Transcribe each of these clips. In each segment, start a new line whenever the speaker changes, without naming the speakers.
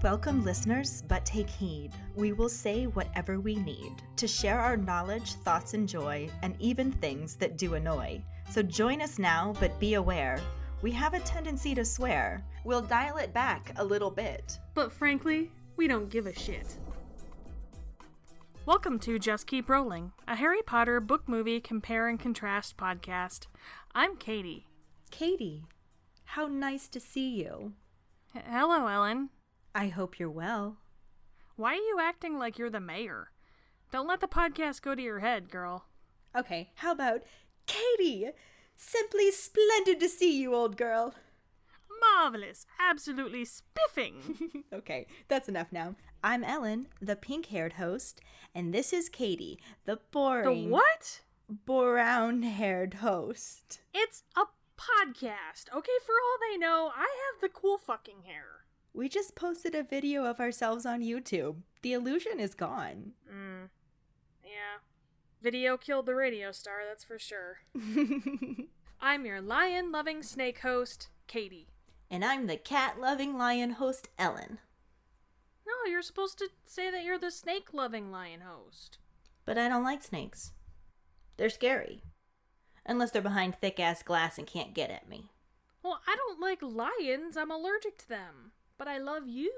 Welcome, listeners, but take heed. We will say whatever we need to share our knowledge, thoughts, and joy, and even things that do annoy. So join us now, but be aware. We have a tendency to swear. We'll dial it back a little bit.
But frankly, we don't give a shit. Welcome to Just Keep Rowling, a Harry Potter book movie compare and contrast podcast. I'm Kayde.
Kayde, how nice to see you.
Hello, Ellen.
I hope you're well.
Why are you acting like you're the mayor? Don't let the podcast go to your head, girl.
Okay, how about Kayde? Simply splendid to see you, old girl.
Marvelous. Absolutely spiffing.
Okay, that's enough now. I'm Ellen, the pink-haired host, and this is Kayde, the boring...
The what?
Brown-haired host.
It's a podcast, okay? For all they know, I have the cool fucking hair.
We just posted a video of ourselves on YouTube. The illusion is gone.
Yeah. Video killed the radio star, that's for sure. I'm your lion-loving snake host, Kayde.
And I'm the cat-loving lion host, Ellen.
No, you're supposed to say that you're the snake-loving lion host.
But I don't like snakes. They're scary. Unless they're behind thick-ass glass and can't get at me.
Well, I don't like lions. I'm allergic to them. But I love you.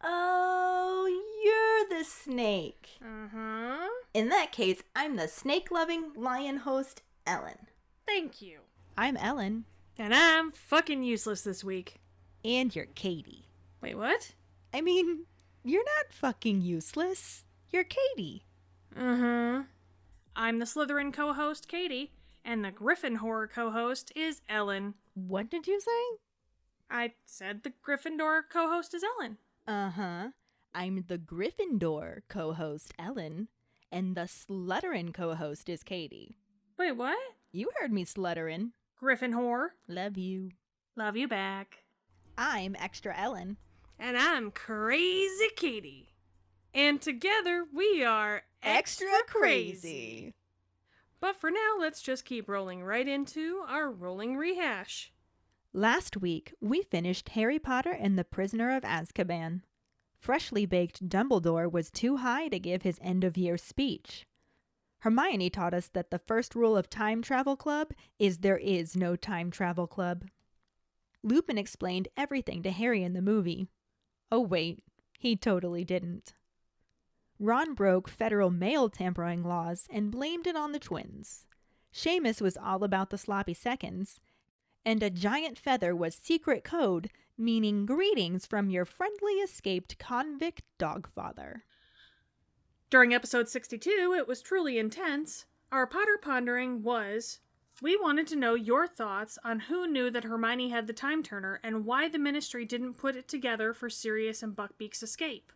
Oh, you're the snake.
Uh-huh.
In that case, I'm the snake-loving lion host, Ellen.
Thank you.
I'm Ellen.
And I'm fucking useless this week.
And you're Kayde.
Wait, what?
I mean, you're not fucking useless. You're Kayde.
Uh-huh. I'm the Slytherin co-host, Kayde, and the Gryffindor co-host is Ellen.
What did you say?
I said the Gryffindor co-host is Ellen.
Uh-huh. I'm the Gryffindor co-host, Ellen, and the Slytherin co-host is Kayde.
Wait, what?
You heard me, Slytherin.
Gryffindor.
Love you.
Love you back.
I'm Extra Ellen.
And I'm Crazy Kayde. And together we are Extra Crazy. But for now, let's just keep rolling right into our rolling rehash.
Last week, we finished Harry Potter and the Prisoner of Azkaban. Freshly baked Dumbledore was too high to give his end-of-year speech. Hermione taught us that the first rule of Time Travel Club is there is no Time Travel Club. Lupin explained everything to Harry in the movie. Oh wait, he totally didn't. Ron broke federal mail tampering laws and blamed it on the twins. Seamus was all about the sloppy seconds, and a giant feather was secret code, meaning greetings from your friendly escaped convict dogfather.
During episode 62, it was truly intense. Our Potter pondering was, we wanted to know your thoughts on who knew that Hermione had the time turner and why the Ministry didn't put it together for Sirius and Buckbeak's escape.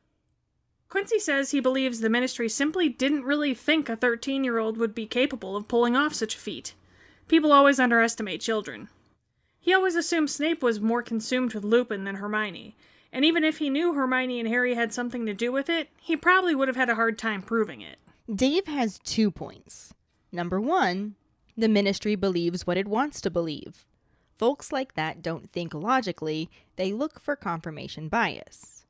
Quincy says he believes the Ministry simply didn't really think a 13-year-old would be capable of pulling off such a feat. People always underestimate children. He always assumed Snape was more consumed with Lupin than Hermione, and even if he knew Hermione and Harry had something to do with it, he probably would have had a hard time proving it.
Dave has 2 points. Number 1, the Ministry believes what it wants to believe. Folks like that don't think logically, they look for confirmation bias.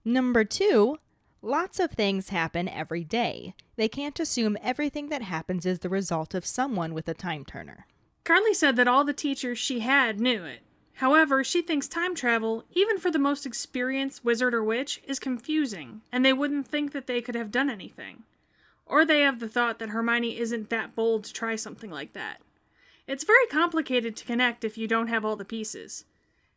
Number 2, lots of things happen every day. They can't assume everything that happens is the result of someone with a time turner.
Karlee said that all the teachers she had knew it. However, she thinks time travel, even for the most experienced wizard or witch, is confusing, and they wouldn't think that they could have done anything. Or they have the thought that Hermione isn't that bold to try something like that. It's very complicated to connect if you don't have all the pieces.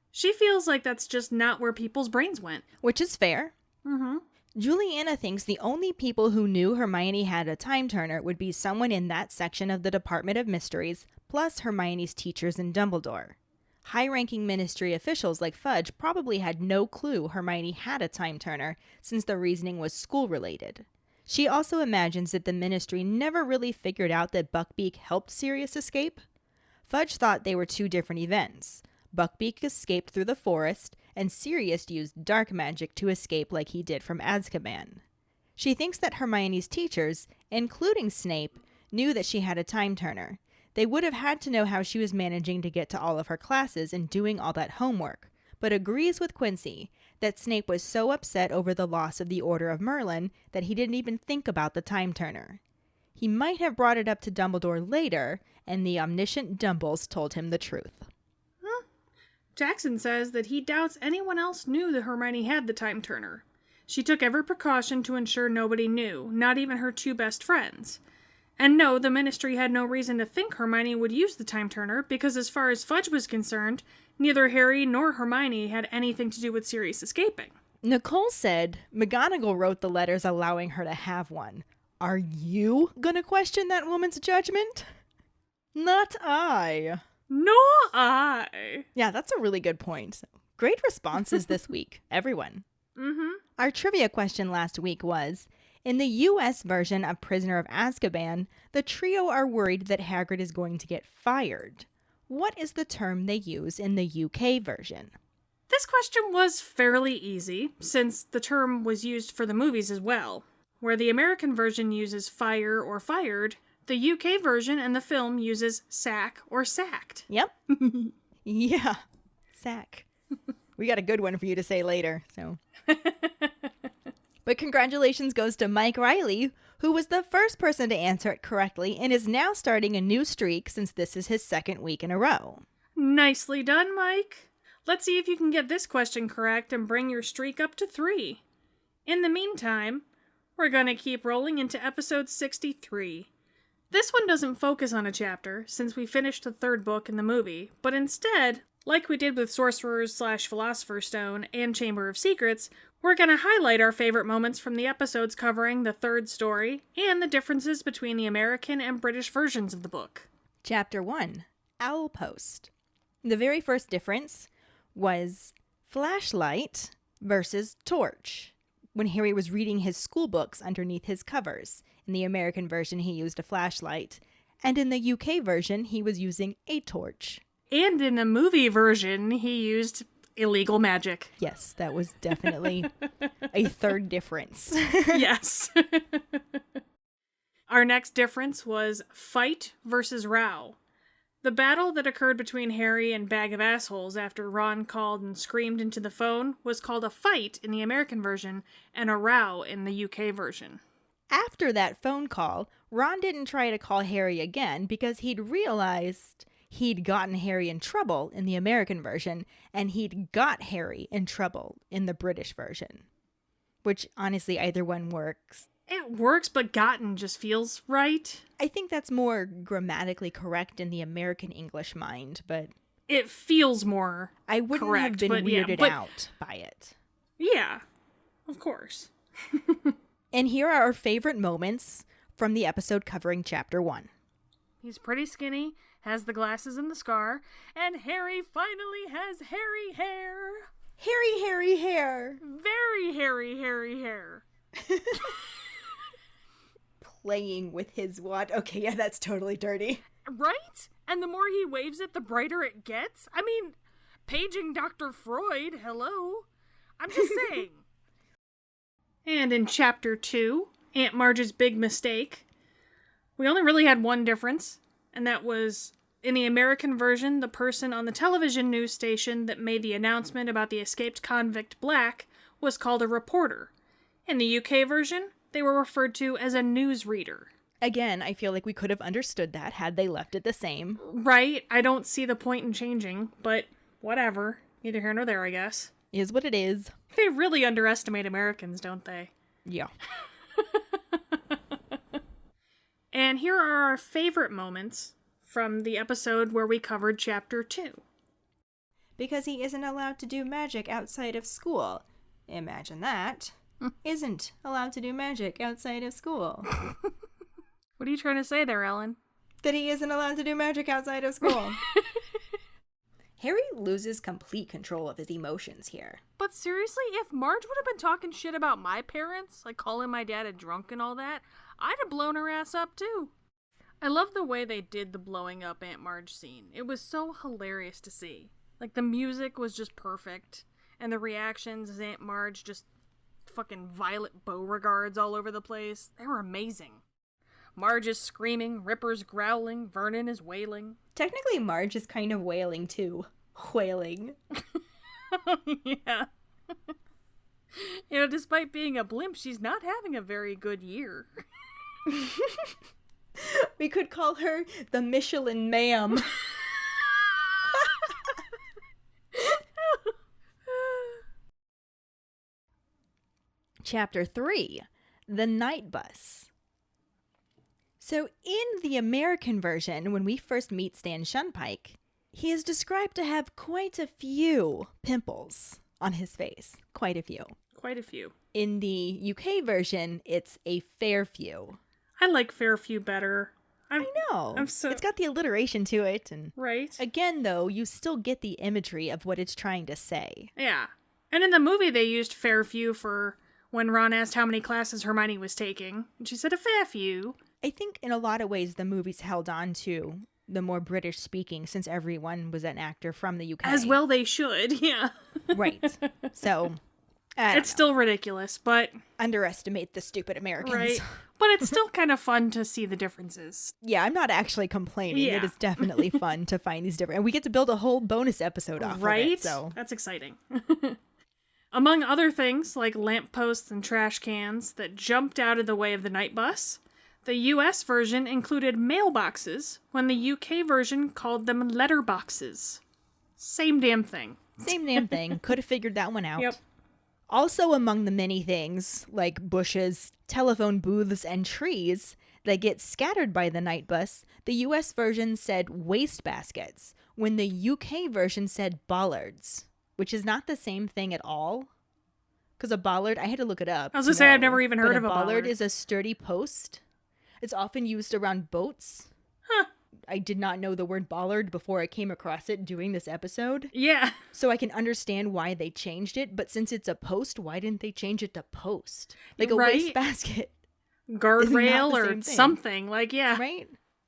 She feels like that's just not where people's brains went.
Which is fair.
Mm-hmm.
Julianna thinks the only people who knew Hermione had a time turner would be someone in that section of the Department of Mysteries, plus Hermione's teachers and Dumbledore. High-ranking Ministry officials like Fudge probably had no clue Hermione had a time turner, since the reasoning was school-related. She also imagines that the Ministry never really figured out that Buckbeak helped Sirius escape. Fudge thought they were 2 different events. Buckbeak escaped through the forest, and Sirius used dark magic to escape like he did from Azkaban. She thinks that Hermione's teachers, including Snape, knew that she had a time turner. They would have had to know how she was managing to get to all of her classes and doing all that homework, but agrees with Quincy that Snape was so upset over the loss of the Order of Merlin that he didn't even think about the time turner. He might have brought it up to Dumbledore later, and the omniscient Dumbles told him the truth.
Jackson says that he doubts anyone else knew that Hermione had the time turner. She took every precaution to ensure nobody knew, not even her 2 best friends. And no, the Ministry had no reason to think Hermione would use the time turner because as far as Fudge was concerned, neither Harry nor Hermione had anything to do with Sirius escaping.
Nicole said McGonagall wrote the letters allowing her to have one. Are you gonna question that woman's judgment? Not I.
Nor I.
Yeah, that's a really good point. So, great responses this week, everyone.
Mm-hmm.
Our trivia question last week was, in the U.S. version of Prisoner of Azkaban, the trio are worried that Hagrid is going to get fired. What is the term they use in the UK version?
This question was fairly easy, since the term was used for the movies as well. Where the American version uses fire or fired, the UK version and the film uses sack or sacked.
Yep. Yeah. Sack. We got a good one for you to say later, so. But congratulations goes to Mike Riley, who was the first person to answer it correctly and is now starting a new streak since this is his 2nd week in a row.
Nicely done, Mike. Let's see if you can get this question correct and bring your streak up to 3. In the meantime, we're going to keep rolling into episode 63. This one doesn't focus on a chapter, since we finished the 3rd book in the movie, but instead, like we did with Sorcerer's/Philosopher's Stone and Chamber of Secrets, we're going to highlight our favorite moments from the episodes covering the 3rd story and the differences between the American and British versions of the book.
Chapter 1, Owl Post. The very first difference was flashlight versus torch. When Harry was reading his school books underneath his covers. In the American version, he used a flashlight. And in the UK version, he was using a torch.
And in the movie version, he used illegal magic.
Yes, that was definitely a 3rd difference.
Yes. Our next difference was fight versus row. The battle that occurred between Harry and Bag of Assholes after Ron called and screamed into the phone was called a fight in the American version and a row in the UK version.
After that phone call, Ron didn't try to call Harry again because he'd realized he'd gotten Harry in trouble in the American version and he'd got Harry in trouble in the British version. Which, honestly, either one works.
It works, but gotten just feels right.
I think that's more grammatically correct in the American English mind, but
it feels more
I wouldn't
correct,
have been weirded
but
out by it.
Yeah, of course.
And here are our favorite moments from the episode covering Chapter 1.
He's pretty skinny, has the glasses and the scar, and Harry finally has hairy hair.
Hairy hair.
Very hairy hair.
Playing with his what? Okay, yeah, that's totally dirty.
Right? And the more he waves it, the brighter it gets. I mean, paging Dr. Freud, hello? I'm just saying. And in Chapter 2, Aunt Marge's Big Mistake, we only really had one difference, and that was, in the American version, the person on the television news station that made the announcement about the escaped convict Black was called a reporter. In the UK version, they were referred to as a newsreader.
Again, I feel like we could have understood that had they left it the same.
Right, I don't see the point in changing, but whatever. Neither here nor there, I guess.
Is what it is.
They really underestimate Americans, don't they?
Yeah.
And here are our favorite moments from the episode where we covered Chapter 2.
Because he isn't allowed to do magic outside of school. Imagine that. Isn't allowed to do magic outside of school.
What are you trying to say there, Ellen?
That he isn't allowed to do magic outside of school. Harry loses complete control of his emotions here.
But seriously, if Marge would have been talking shit about my parents, like calling my dad a drunk and all that, I'd have blown her ass up too. I love the way they did the blowing up Aunt Marge scene. It was so hilarious to see. Like, the music was just perfect, and the reactions as Aunt Marge just fucking Violet Beauregards all over the place. They were amazing. Marge is screaming, Ripper's growling, Vernon is wailing.
Technically, Marge is kind of wailing too. Wailing.
Yeah. You know, despite being a blimp, she's not having a very good year.
We could call her the Michelin Ma'am. Chapter 3, The Night Bus. So in the American version, when we first meet Stan Shunpike, he is described to have quite a few pimples on his face. Quite a few.
Quite a few.
In the UK version, it's a fair few.
I like fair few better.
I know.
It's
got the alliteration to it. And
right.
Again, though, you still get the imagery of what it's trying to say.
Yeah. And in the movie, they used fair few for when Ron asked how many classes Hermione was taking. And she said a fair few.
I think in a lot of ways, the movies held on to the more British speaking since everyone was an actor from the UK.
As well they should, yeah.
Right. So,
it's still ridiculous, but...
Underestimate the stupid Americans.
Right. But it's still kind of fun to see the differences.
Yeah, I'm not actually complaining.
Yeah.
It is definitely fun to find these different... And we get to build a whole bonus episode off of it, so...
That's exciting. Among other things, like lampposts and trash cans that jumped out of the way of the night bus, the US version included mailboxes, when the UK version called them letterboxes. Same damn thing.
Same damn thing. Could have figured that one out.
Yep.
Also among the many things, like bushes, telephone booths, and trees that get scattered by the night bus, the US version said wastebaskets, when the UK version said bollards, which is not the same thing at all. Because a bollard, I had to look it up.
I was going to say, I've never even heard of a bollard.
Is a sturdy post. It's often used around boats.
Huh.
I did not know the word bollard before I came across it doing this episode.
Yeah.
So I can understand why they changed it, but since it's a post, why didn't they change it to post? Like a wastebasket.
Guardrail or something. Like, yeah.
Right?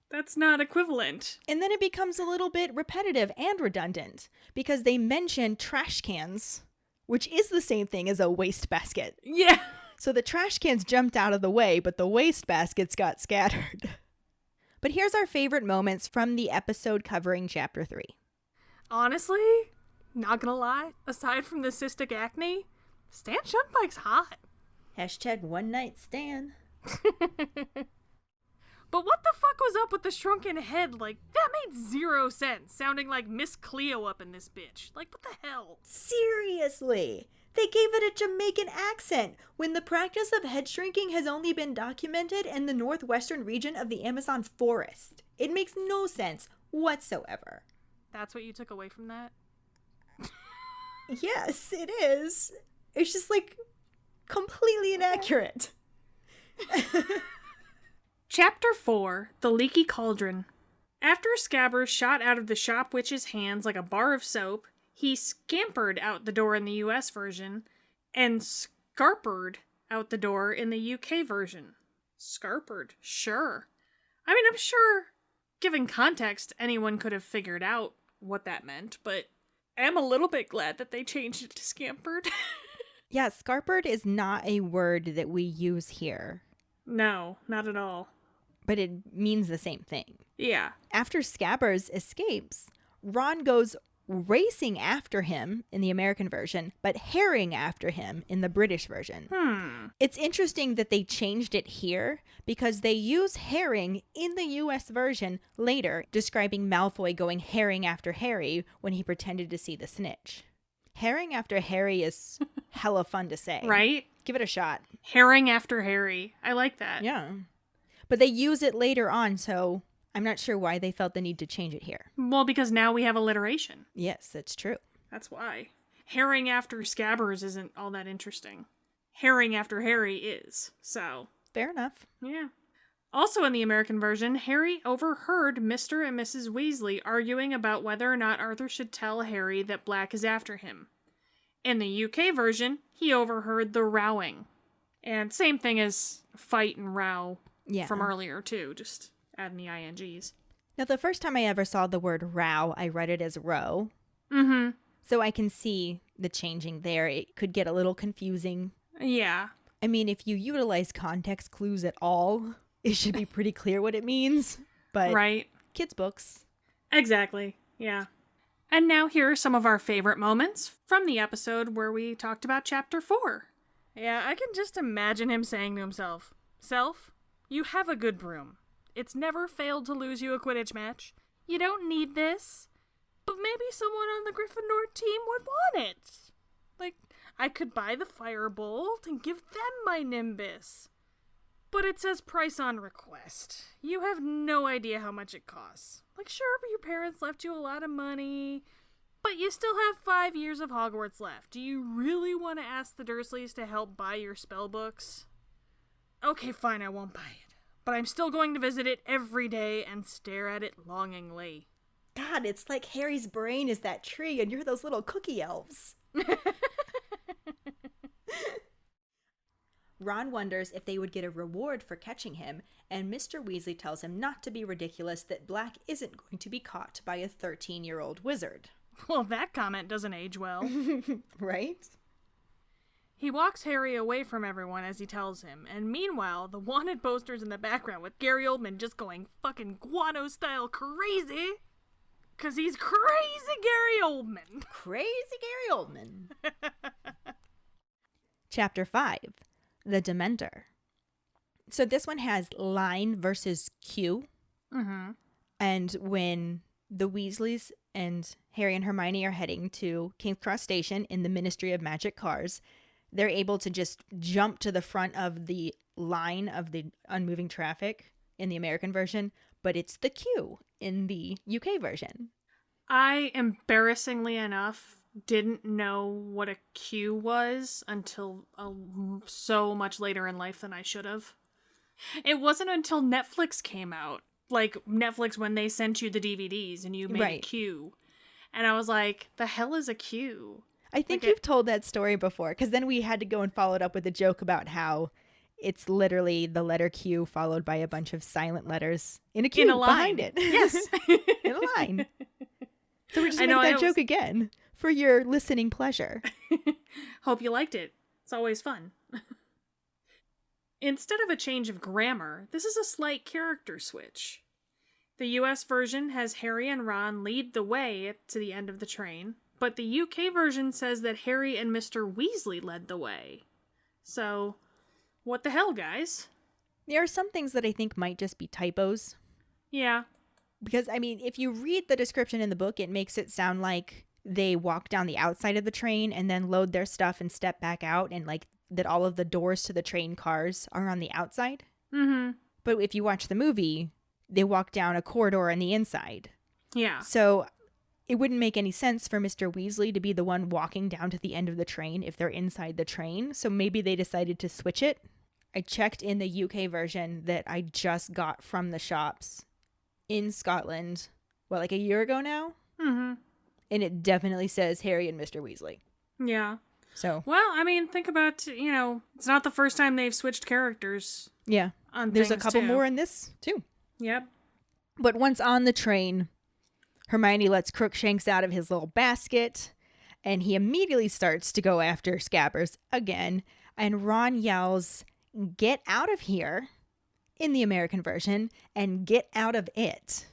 That's not equivalent.
And then it becomes a little bit repetitive and redundant because they mention trash cans, which is the same thing as a wastebasket.
Yeah.
So the trash cans jumped out of the way, but the wastebaskets got scattered. But here's our favorite moments from the episode covering Chapter 3.
Honestly, not gonna lie, aside from the cystic acne, Stan Shunpike's hot.
Hashtag one night Stan.
But what the fuck was up with the shrunken head? Like, that made zero sense, sounding like Miss Cleo up in this bitch. Like, what the hell?
Seriously! They gave it a Jamaican accent when the practice of head shrinking has only been documented in the northwestern region of the Amazon forest. It makes no sense whatsoever.
That's what you took away from that?
Yes, it is. It's just like completely inaccurate.
Chapter 4, The Leaky Cauldron. After Scabbers shot out of the shop witch's hands like a bar of soap, he scampered out the door in the US version and scarpered out the door in the UK version. Scarpered, sure. I mean, I'm sure, given context, anyone could have figured out what that meant, but I'm a little bit glad that they changed it to scampered.
Yeah, scarpered is not a word that we use here.
No, not at all.
But it means the same thing.
Yeah.
After Scabbers escapes, Ron goes racing after him in the American version, but Harring after him in the British version. It's interesting that they changed it here because they use Harring in the US version later, describing Malfoy going herring after Harry when he pretended to see the snitch. Herring after Harry is hella fun to say.
Right?
Give it a shot.
Herring after Harry. I like that.
Yeah. But they use it later on, so I'm not sure why they felt the need to change it here.
Well, because now we have alliteration.
Yes, that's true.
That's why. Herring after Scabbers isn't all that interesting. Herring after Harry is, so.
Fair enough.
Yeah. Also in the American version, Harry overheard Mr. and Mrs. Weasley arguing about whether or not Arthur should tell Harry that Black is after him. In the UK version, he overheard the rowing. And same thing as fight and row from earlier, too. Just adding the INGs.
Now, the first time I ever saw the word row, I read it as row.
Mm-hmm.
So I can see the changing there. It could get a little confusing.
Yeah.
I mean, if you utilize context clues at all, it should be pretty clear what it means. But
right.
Kids' books.
Exactly. Yeah. And now here are some of our favorite moments from the episode where we talked about Chapter 4. Yeah, I can just imagine him saying to himself, "Self, you have a good broom. It's never failed to lose you a Quidditch match. You don't need this. But maybe someone on the Gryffindor team would want it. Like, I could buy the Firebolt and give them my Nimbus. But it says price on request. You have no idea how much it costs. Like, sure, but your parents left you a lot of money, but you still have 5 years of Hogwarts left. Do you really want to ask the Dursleys to help buy your spell books? Okay, fine, I won't buy it. But I'm still going to visit it every day and stare at it longingly."
God, it's like Harry's brain is that tree and you're those little cookie elves. Ron wonders if they would get a reward for catching him, and Mr. Weasley tells him not to be ridiculous, that Black isn't going to be caught by a 13-year-old wizard.
Well, that comment doesn't age well.
Right?
He walks Harry away from everyone as he tells him, and meanwhile, the wanted posters in the background with Gary Oldman just going fucking guano-style crazy. 'Cause he's crazy Gary Oldman.
Crazy Gary Oldman. Chapter 5. The Dementor. So this one has line versus Q.
Mm-hmm.
And when the Weasleys and Harry and Hermione are heading to King's Cross Station in the Ministry of Magic cars, they're able to just jump to the front of the line of the unmoving traffic in the American version, but it's the Q in the UK version.
I, embarrassingly enough, didn't know what a Q was until so much later in life than I should have. It wasn't until Netflix came out, like Netflix when they sent you the DVDs and you made a Q. And I was like, the hell is a Q?
I think you've told that story before, because then we had to go and follow it up with a joke about how it's literally the letter Q followed by a bunch of silent letters in a queue behind it.
Yes.
In a line. So we're just going to make that joke again for your listening pleasure.
Hope you liked it. It's always fun. Instead of a change of grammar, this is a slight character switch. The US version has Harry and Ron lead the way to the end of the train, but the UK version says that Harry and Mr. Weasley led the way. So, what the hell, guys?
There are some things that I think might just be typos.
Yeah.
Because, I mean, if you read the description in the book, it makes it sound like they walk down the outside of the train and then load their stuff and step back out, and like that all of the doors to the train cars are on the outside.
Mm-hmm.
But if you watch the movie, they walk down a corridor on the inside.
Yeah.
So it wouldn't make any sense for Mr. Weasley to be the one walking down to the end of the train if they're inside the train. So maybe they decided to switch it. I checked in the UK version that I just got from the shops in Scotland, like a year ago now?
Mm-hmm.
And it definitely says Harry and Mr. Weasley.
Yeah.
So.
Well, I mean, think about, it's not the first time they've switched characters.
Yeah. There's a couple more in this, too.
Yep.
But once on the train, Hermione lets Crookshanks out of his little basket, and he immediately starts to go after Scabbers again. And Ron yells, "Get out of here," in the American version, and "Get out of it"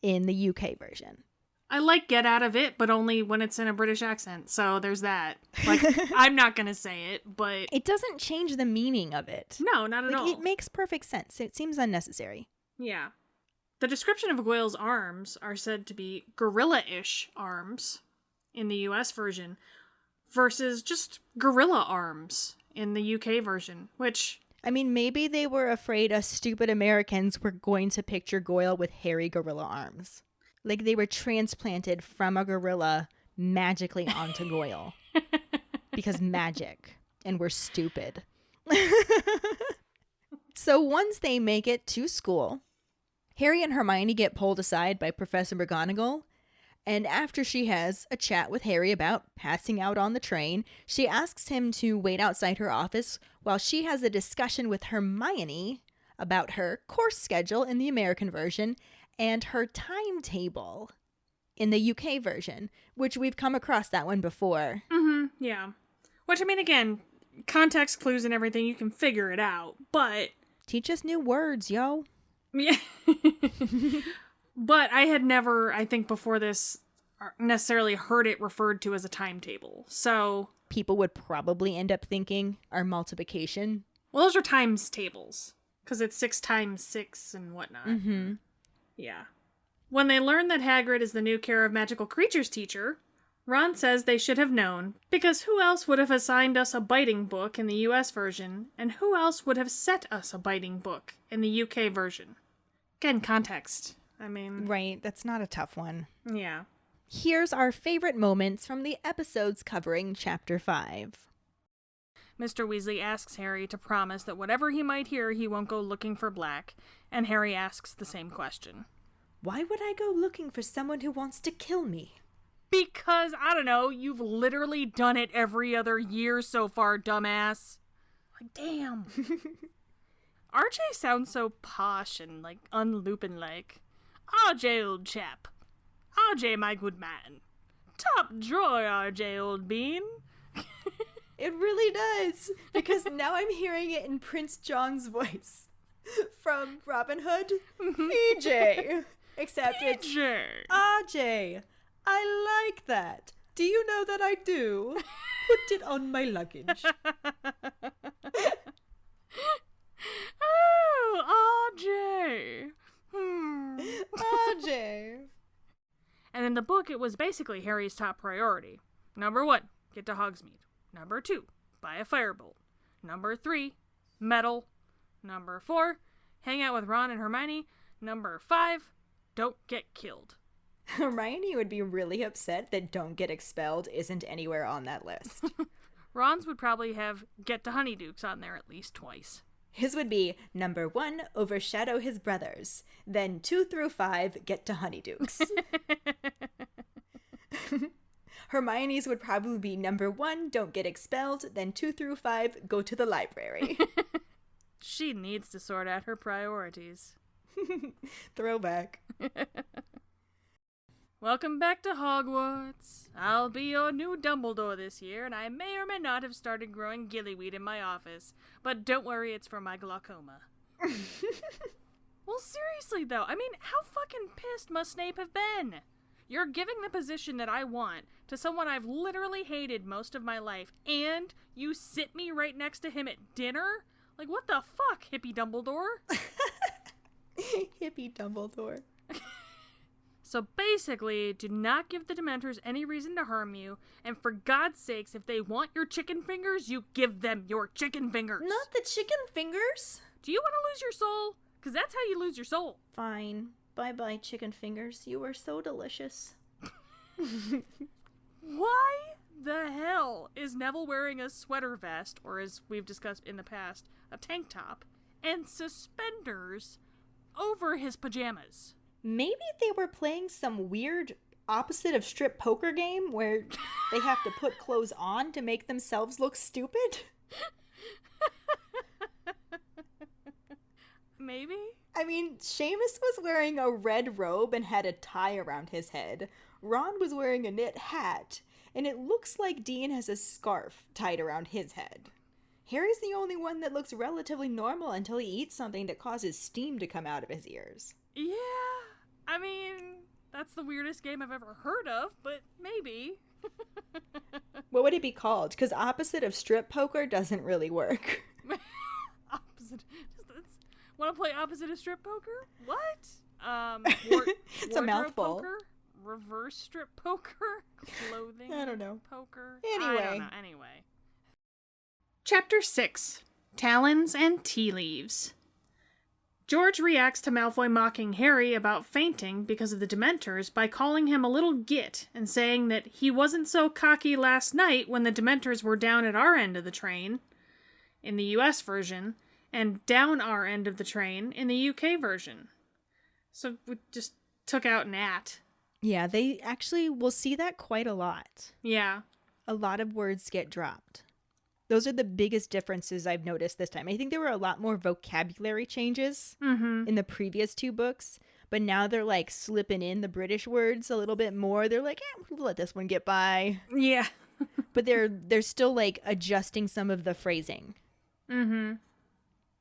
in the UK version.
I like "get out of it," but only when it's in a British accent. So there's that. Like, I'm not going to say it, but...
It doesn't change the meaning of it.
No, not at all.
It makes perfect sense. It seems unnecessary.
Yeah. The description of Goyle's arms are said to be gorilla-ish arms in the US version versus just gorilla arms in the UK version, which...
I mean, maybe they were afraid us stupid Americans were going to picture Goyle with hairy gorilla arms. Like they were transplanted from a gorilla magically onto Goyle. Because magic. And we're stupid. So once they make it to school, Harry and Hermione get pulled aside by Professor McGonagall. And after she has a chat with Harry about passing out on the train, she asks him to wait outside her office while she has a discussion with Hermione about her course schedule in the American version and her timetable in the UK version, which we've come across that one before.
Mm-hmm, yeah. Which, I mean, again, context clues and everything, you can figure it out, but...
Teach us new words, yo.
Yeah. But I had never, I think before this necessarily heard it referred to as a timetable. So
people would probably end up thinking our multiplication.
Well, those are times tables, because it's 6 times 6 and whatnot.
Mm-hmm.
Yeah. When they learn that Hagrid is the new Care of Magical Creatures teacher, Ron says they should have known, because who else would have assigned us a biting book in the US version, and who else would have set us a biting book in the UK version? Again, context. I mean...
Right, that's not a tough one.
Yeah.
Here's our favorite moments from the episodes covering Chapter 5.
Mr. Weasley asks Harry to promise that whatever he might hear, he won't go looking for Black, and Harry asks the same question.
Why would I go looking for someone who wants to kill me?
Because, I don't know, you've literally done it every other year so far, dumbass. Like, damn. RJ sounds so posh and, like, un-Lupin-like. RJ, old chap. RJ, my good man. Top drawer, RJ, old bean.
It really does, because now I'm hearing it in Prince John's voice from Robin Hood. EJ. Except it's RJ. I like that. Do you know that I do? Put it on my luggage.
Oh, RJ.
RJ.
And in the book, it was basically Harry's top priority. Number 1, get to Hogsmeade. Number 2, buy a firebolt. Number 3, medal. Number 4, hang out with Ron and Hermione. Number 5, don't get killed.
Hermione would be really upset that don't get expelled isn't anywhere on that list.
Ron's would probably have get to Honeydukes on there at least twice.
His would be number 1, overshadow his brothers. Then 2 through 5, get to Honeydukes. Hermione's would probably be number 1, don't get expelled. Then 2 through 5, go to the library.
She needs to sort out her priorities.
Throwback.
Welcome back to Hogwarts. I'll be your new Dumbledore this year, and I may or may not have started growing gillyweed in my office. But don't worry, it's for my glaucoma. Well, seriously, though, I mean, how fucking pissed must Snape have been? You're giving the position that I want to someone I've literally hated most of my life, and you sit me right next to him at dinner? Like, what the fuck, hippie Dumbledore?
Hippie Dumbledore.
So basically, do not give the Dementors any reason to harm you, and for God's sakes, if they want your chicken fingers, you give them your chicken fingers.
Not the chicken fingers.
Do you want to lose your soul? Because that's how you lose your soul.
Fine. Bye-bye, chicken fingers. You are so delicious.
Why the hell is Neville wearing a sweater vest, or as we've discussed in the past, a tank top, and suspenders over his pajamas?
Maybe they were playing some weird opposite of strip poker game where they have to put clothes on to make themselves look stupid.
Maybe?
I mean, Seamus was wearing a red robe and had a tie around his head. Ron was wearing a knit hat, and it looks like Dean has a scarf tied around his head. Harry's the only one that looks relatively normal until he eats something that causes steam to come out of his ears.
Yeah, I mean, that's the weirdest game I've ever heard of, but maybe.
What would it be called? Because opposite of strip poker doesn't really work.
Opposite. Want to play opposite of strip poker? What?
It's a mouthful.
Poker? Reverse strip poker? Clothing?
I don't know.
Poker?
Anyway.
I don't know. Anyway. Chapter 6. Talons and Tea Leaves. George reacts to Malfoy mocking Harry about fainting because of the Dementors by calling him a little git and saying that he wasn't so cocky last night when the Dementors were down at our end of the train, in the US version, and down our end of the train in the UK version. So we just took out an at.
Yeah, they actually will see that quite a lot.
Yeah.
A lot of words get dropped. Those are the biggest differences I've noticed this time. I think there were a lot more vocabulary changes in the previous 2 books, but now they're like slipping in the British words a little bit more. They're like, we'll let this one get by.
Yeah.
But they're still like adjusting some of the phrasing.
Mm-hmm.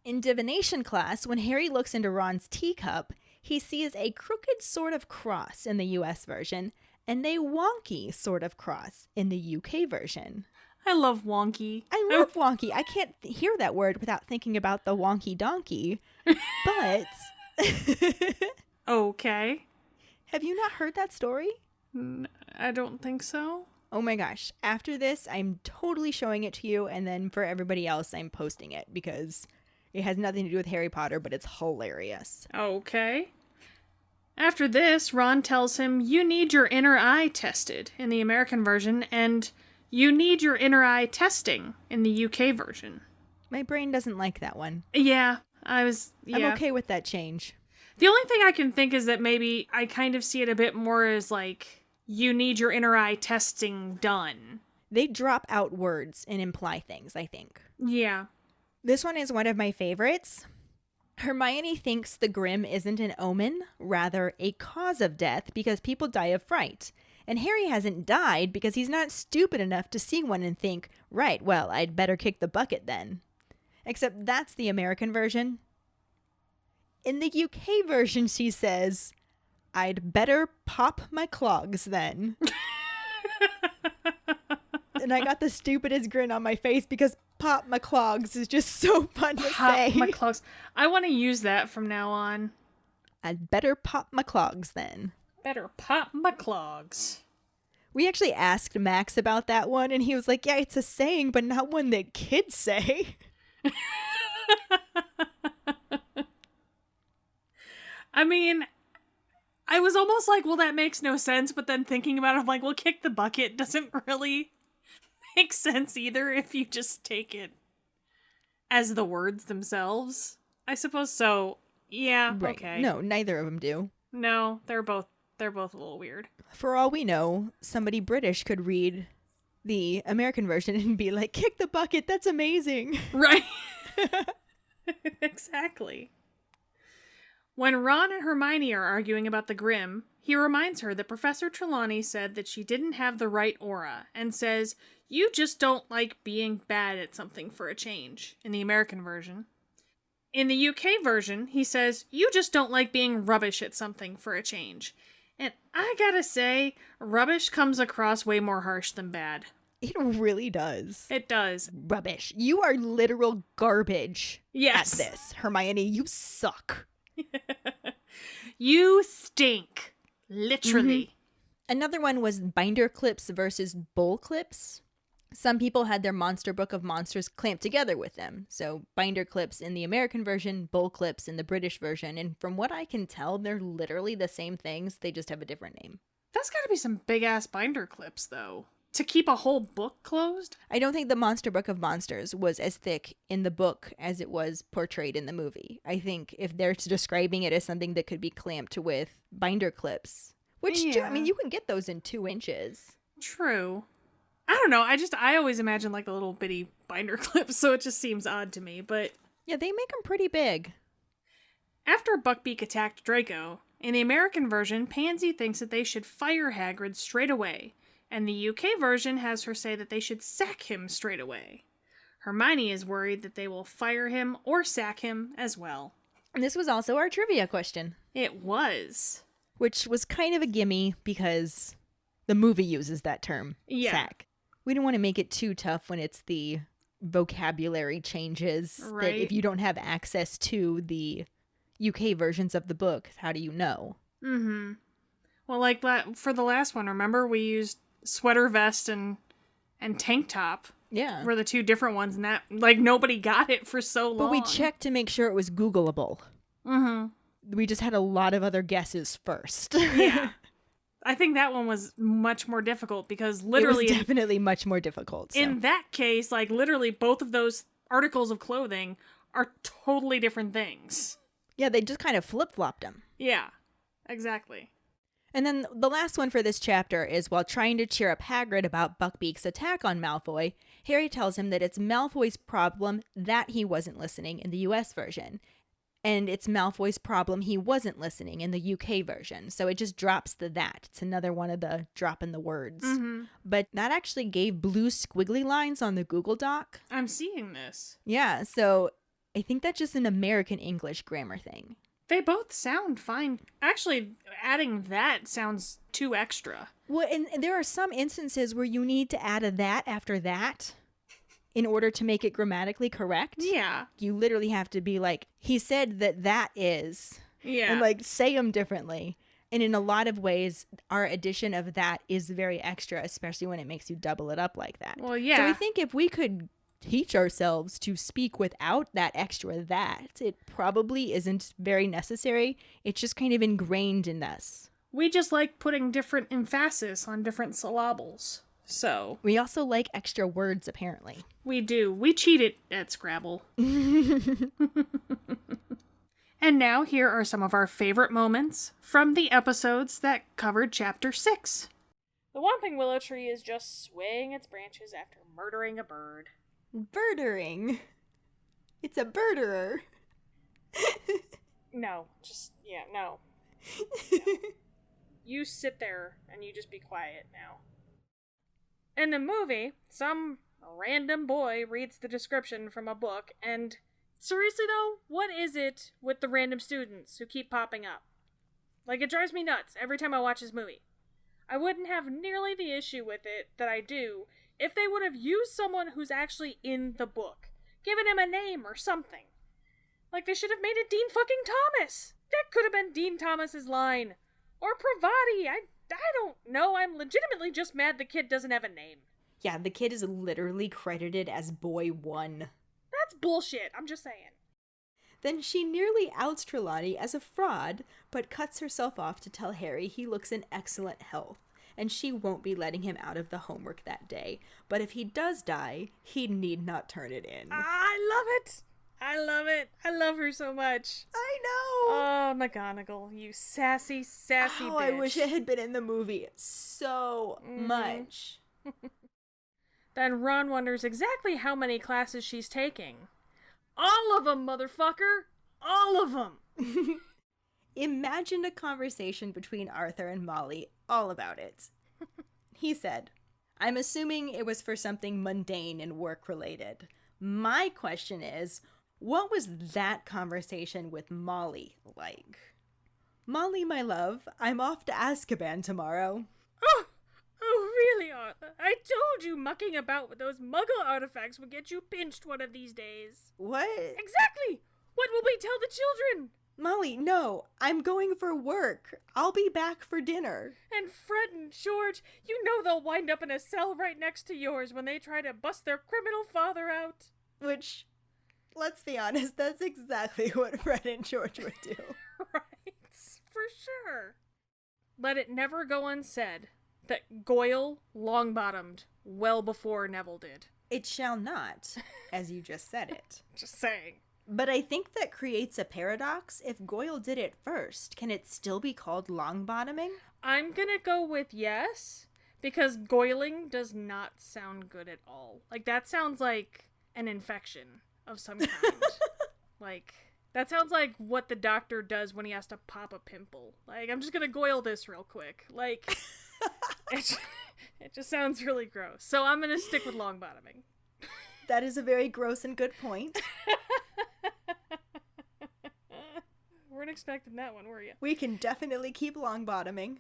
In divination class, when Harry looks into Ron's teacup, he sees a crooked sort of cross in the US version and they wonky sort of cross in the UK version.
I love wonky.
I love wonky. I can't hear that word without thinking about the wonky donkey. But
okay.
Have you not heard that story?
I don't think so.
Oh my gosh. After this, I'm totally showing it to you, and then for everybody else, I'm posting it because it has nothing to do with Harry Potter, but it's hilarious.
Okay. After this, Ron tells him, you need your inner eye tested in the American version, and you need your inner eye testing in the UK version.
My brain doesn't like that one.
Yeah,
I'm okay with that change.
The only thing I can think is that maybe I kind of see it a bit more as like, you need your inner eye testing done.
They drop out words and imply things, I think.
Yeah.
This one is one of my favorites. Hermione thinks the Grim isn't an omen, rather a cause of death because people die of fright. And Harry hasn't died because he's not stupid enough to see one and think, right, well, I'd better kick the bucket then. Except that's the American version. In the UK version, she says, I'd better pop my clogs then. And I got the stupidest grin on my face because pop my clogs is just so fun to say.
Pop my clogs. I want to use that from now on.
I'd better pop my clogs then.
Better pop my clogs.
We actually asked Max about that one, and he was like, yeah, it's a saying, but not one that kids say.
I mean, I was almost like, well, that makes no sense, but then thinking about it, I'm like, well, kick the bucket doesn't really make sense either if you just take it as the words themselves. I suppose so. Yeah,
right.
Okay.
No, neither of them do.
No, they're both a little weird.
For all we know, somebody British could read the American version and be like, kick the bucket, that's amazing.
Right. Exactly. When Ron and Hermione are arguing about the Grim, he reminds her that Professor Trelawney said that she didn't have the right aura, and says, you just don't like being bad at something for a change, in the American version. In the UK version, he says, you just don't like being rubbish at something for a change. And I gotta say, rubbish comes across way more harsh than bad.
It really does.
It does.
Rubbish. You are literal garbage.
Yes.
At this. Hermione, you suck.
You stink. Literally.
Mm-hmm. Another one was binder clips versus bowl clips. Some people had their Monster Book of Monsters clamped together with them. So binder clips in the American version, bowl clips in the British version. And from what I can tell, they're literally the same things. They just have a different name.
That's gotta be some big-ass binder clips, though. To keep a whole book closed?
I don't think the Monster Book of Monsters was as thick in the book as it was portrayed in the movie. I think if they're describing it as something that could be clamped with binder clips, which,
yeah.
I mean, you can get those in 2 inches.
True. I don't know. I always imagine like the little bitty binder clips, so it just seems odd to me, but...
Yeah, they make them pretty big.
After Buckbeak attacked Draco, in the American version, Pansy thinks that they should fire Hagrid straight away, and the UK version has her say that they should sack him straight away. Hermione is worried that they will fire him or sack him as well.
And this was also our trivia question.
It was.
Which was kind of a gimme because the movie uses that term, sack. We don't want to make it too tough when it's the vocabulary changes.
Right.
That if you don't have access to the UK versions of the book, how do you know?
Mm-hmm. Well, like for the last one, remember we used sweater vest and tank top.
Yeah.
Were the 2 different ones, and that, like, nobody got it for so long.
But we checked to make sure it was Googleable.
Mm-hmm.
We just had a lot of other guesses first.
Yeah. I think that one was much more difficult because literally...
It was definitely much more difficult. So.
In that case, like, literally both of those articles of clothing are totally different things.
Yeah, they just kind of flip-flopped them.
Yeah, exactly.
And then the last one for this chapter is while trying to cheer up Hagrid about Buckbeak's attack on Malfoy, Harry tells him that it's Malfoy's problem that he wasn't listening in the US version. And it's Malfoy's problem he wasn't listening in the UK version. So it just drops the that. It's another one of the drop in the words.
Mm-hmm.
But that actually gave blue squiggly lines on the Google Doc.
I'm seeing this.
Yeah, so I think that's just an American English grammar thing.
They both sound fine. Actually, adding that sounds too extra.
Well, and there are some instances where you need to add a that after that in order to make it grammatically correct.
Yeah.
You literally have to be like, he said that is.
Yeah.
And like say them differently. And in a lot of ways, our addition of that is very extra, especially when it makes you double it up like that.
Well, yeah.
So I think if we could teach ourselves to speak without that extra that, it probably isn't very necessary. It's just kind of ingrained in us.
We just like putting different emphasis on different syllables. So.
We also like extra words, apparently.
We do. We cheated at Scrabble. And now here are some of our favorite moments from the episodes that covered Chapter 6. The Whomping Willow Tree is just swaying its branches after murdering a bird.
Birdering. It's a birderer.
No. You sit there and you just be quiet now. In the movie, some random boy reads the description from a book and... Seriously, though, what is it with the random students who keep popping up? Like, it drives me nuts every time I watch this movie. I wouldn't have nearly the issue with it that I do if they would have used someone who's actually in the book, given him a name or something. Like, they should have made it Dean fucking Thomas. That could have been Dean Thomas's line. Or Pravati. I don't know. I'm legitimately just mad the kid doesn't have a name.
Yeah, the kid is literally credited as Boy 1.
That's bullshit. I'm just saying.
Then she nearly outs Trelawney as a fraud, but cuts herself off to tell Harry he looks in excellent health, and she won't be letting him out of the homework that day. But if he does die, he need not turn it in.
I love it. I love it. I love her so much.
I know.
Oh, McGonagall, you sassy bitch.
I wish it had been in the movie so much.
Then Ron wonders exactly how many classes she's taking. All of them, motherfucker! All of them!
Imagine a conversation between Arthur and Molly all about it. He said, I'm assuming it was for something mundane and work-related. My question is, what was that conversation with Molly like? Molly, my love, I'm off to Azkaban tomorrow.
Oh, really, Arthur? I told you mucking about with those muggle artifacts would get you pinched one of these days.
What?
Exactly! What will we tell the children?
Molly, no, I'm going for work. I'll be back for dinner.
And Fred and George, you know they'll wind up in a cell right next to yours when they try to bust their criminal father out.
Which, let's be honest, that's exactly what Fred and George would do.
Right, for sure. Let it never go unsaid that Goyle long-bottomed well before Neville did.
It shall not, as you just said it.
Just saying.
But I think that creates a paradox. If Goyle did it first, can it still be called long-bottoming?
I'm gonna go with yes, because goiling does not sound good at all. Like, that sounds like an infection of some kind. Like, that sounds like what the doctor does when he has to pop a pimple. Like, I'm just gonna goil this real quick. Like... It just sounds really gross. So I'm going to stick with long bottoming.
That is a very gross and good point.
Weren't expecting that one, were you?
We can definitely keep long bottoming.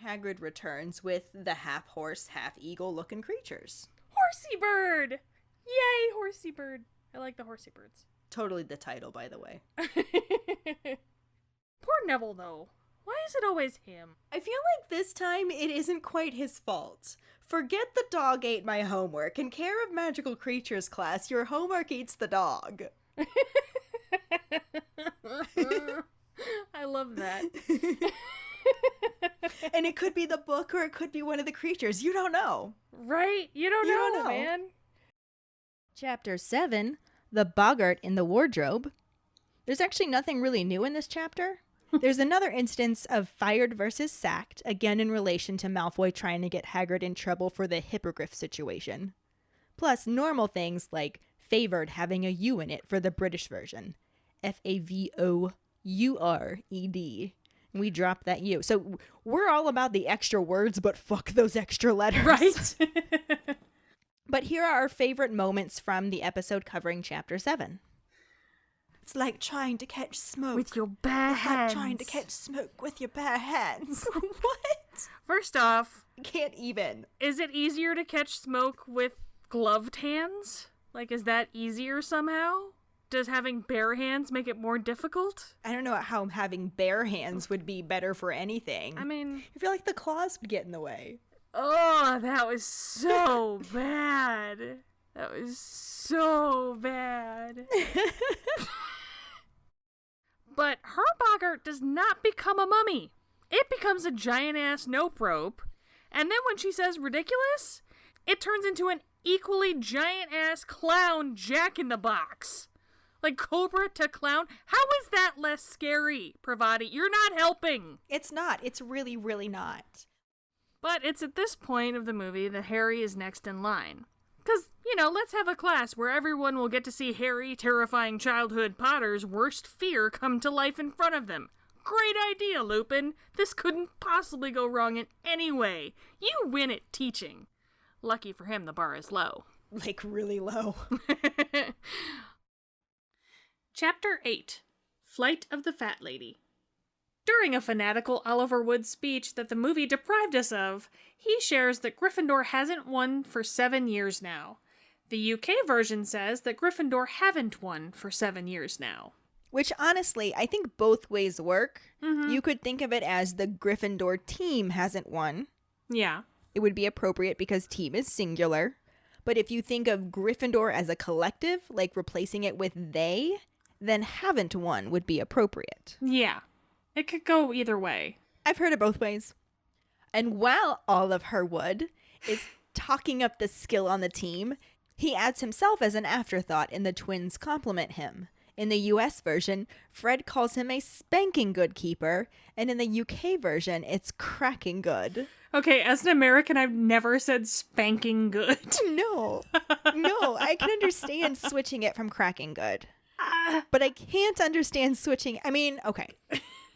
Hagrid returns with the half-horse, half-eagle looking creatures.
Horsey bird! Yay, horsey bird. I like the horsey birds.
Totally the title, by the way.
Poor Neville, though. Why is it always him?
I feel like this time it isn't quite his fault. Forget the dog ate my homework. In Care of Magical Creatures class, your homework eats the dog.
I love that.
And it could be the book or it could be one of the creatures. You don't know.
Right? You don't know, man.
Chapter 7, The Boggart in the Wardrobe. There's actually nothing really new in this chapter. There's another instance of fired versus sacked, again in relation to Malfoy trying to get Hagrid in trouble for the hippogriff situation. Plus, normal things like favored having a U in it for the British version. Favored. We dropped that U. So we're all about the extra words, but fuck those extra letters.
Right?
But here are our favorite moments from the episode covering Chapter 7. It's like trying to catch smoke.
With your bare hands.
It's like trying to catch smoke with your bare hands. What?
First off,
Can't even.
is it easier to catch smoke with gloved hands? Like, is that easier somehow? Does having bare hands make it more difficult?
I don't know how having bare hands would be better for anything.
I mean,
I feel like the claws would get in the way.
oh, that was so bad. That was so bad. But her boggart does not become a mummy. It becomes a giant-ass nope rope. And then when she says ridiculous, it turns into an equally giant-ass clown jack-in-the-box. Like cobra to clown. How is that less scary, Pravati? You're not helping.
It's not. It's really, really not.
But it's at this point of the movie that Harry is next in line. Because, let's have a class where everyone will get to see Harry terrifying childhood Potter's worst fear come to life in front of them. Great idea, Lupin. This couldn't possibly go wrong in any way. You win at teaching. Lucky for him, the bar is low.
Like, really low.
Chapter 8. Flight of the Fat Lady. During a fanatical Oliver Wood speech that the movie deprived us of, he shares that Gryffindor hasn't won for 7 years now. The UK version says that Gryffindor haven't won for 7 years now.
Which, honestly, I think both ways work.
Mm-hmm.
You could think of it as the Gryffindor team hasn't won.
Yeah.
It would be appropriate because team is singular. But if you think of Gryffindor as a collective, like replacing it with they, then haven't won would be appropriate.
Yeah. It could go either way.
I've heard it both ways. And while Olive Herwood is talking up the skill on the team, he adds himself as an afterthought and the twins compliment him. In the US version, Fred calls him a spanking good keeper, and in the UK version, it's cracking good.
Okay, as an American, I've never said spanking good.
No, I can understand switching it from cracking good. But I can't understand switching. I mean, okay.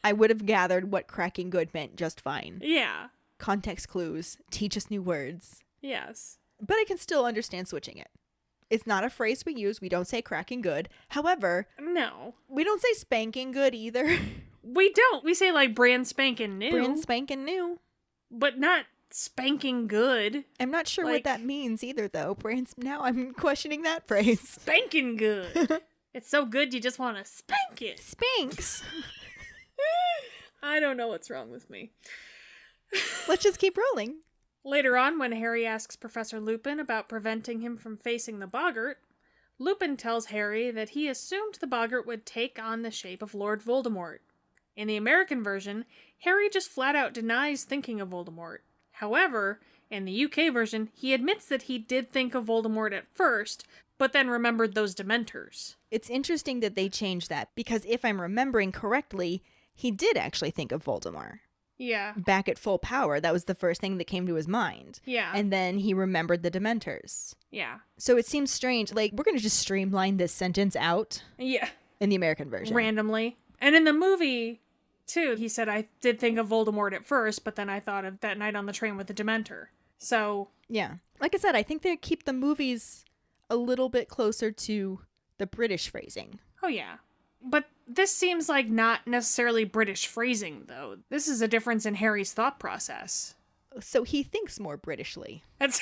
I would have gathered what cracking good meant just fine.
Yeah.
Context clues, teach us new words.
Yes.
But I can still understand switching it. It's not a phrase we use. We don't say cracking good. However,
No.
we don't say spanking good either.
We don't. We say like brand spanking new.
Brand spanking new.
But not spanking good.
I'm not sure
Like-
what that means either, though. Now I'm questioning that phrase.
Spanking good. It's so good you just want to spank it.
Spanks.
I don't know what's wrong with me.
Let's just keep rolling.
Later on, when Harry asks Professor Lupin about preventing him from facing the boggart, Lupin tells Harry that he assumed the boggart would take on the shape of Lord Voldemort. In the American version, Harry just flat out denies thinking of Voldemort. However, in the UK version, he admits that he did think of Voldemort at first, but then remembered those Dementors.
It's interesting that they changed that, because if I'm remembering correctly, he did actually think of Voldemort.
Yeah.
Back at full power, that was the first thing that came to his mind.
Yeah.
And then he remembered the Dementors.
Yeah.
So it seems strange. Like, we're going to just streamline this sentence out
Yeah.
in the American version.
Randomly. And in the movie, too, he said, I did think of Voldemort at first, but then I thought of that night on the train with the Dementor. So.
Yeah. Like I said, I think they keep the movies a little bit closer to the British phrasing.
Oh, yeah. But this seems like not necessarily British phrasing, though. This is a difference in Harry's thought process.
So he thinks more Britishly.
That's...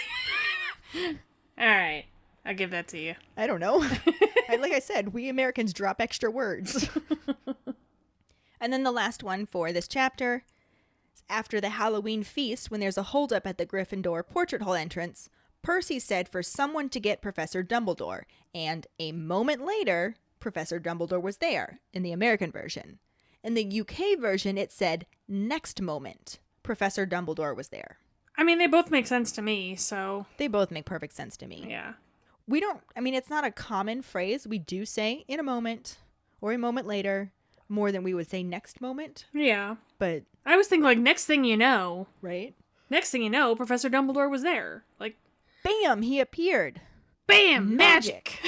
All right. I'll give that to you.
I don't know. Like I said, we Americans drop extra words. And then the last one for this chapter. After the Halloween feast, when there's a holdup at the Gryffindor Portrait Hall entrance, Percy said for someone to get Professor Dumbledore, and a moment later, Professor Dumbledore was there, in the American version. In the UK version, it said, next moment, Professor Dumbledore was there.
I mean, they both make sense to me, so...
They both make perfect sense to me.
Yeah.
It's not a common phrase. We do say in a moment, or a moment later, more than we would say next moment.
Yeah.
But...
I was thinking, like, next thing you know...
Right?
Next thing you know, Professor Dumbledore was there. Like...
Bam! He appeared.
Bam! Magic!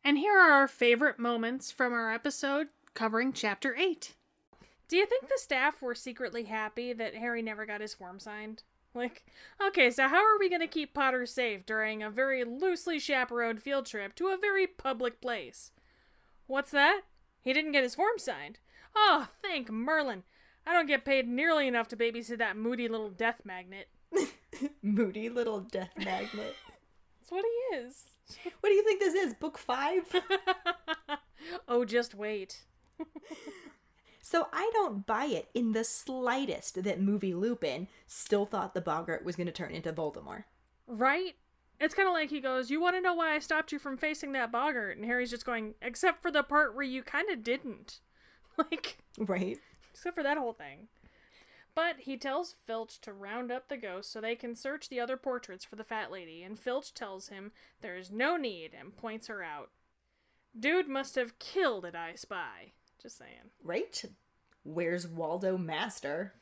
And here are our favorite moments from our episode covering Chapter 8. Do you think the staff were secretly happy that Harry never got his form signed? Like, okay, so how are we going to keep Potter safe during a very loosely chaperoned field trip to a very public place? What's that? He didn't get his form signed. Oh, thank Merlin. I don't get paid nearly enough to babysit that moody little death magnet.
Moody little death magnet.
That's what he is.
What do you think this is, book 5?
Oh, just wait.
So I don't buy it in the slightest that movie Lupin still thought the Boggart was going to turn into Voldemort.
Right? It's kind of like he goes, you want to know why I stopped you from facing that Boggart? And Harry's just going, except for the part where you kind of didn't. Like,
right?
Except for that whole thing. But he tells Filch to round up the ghosts so they can search the other portraits for the fat lady, and Filch tells him there's no need and points her out. Dude must have killed it, I spy. Just saying.
Right? Where's Waldo Master?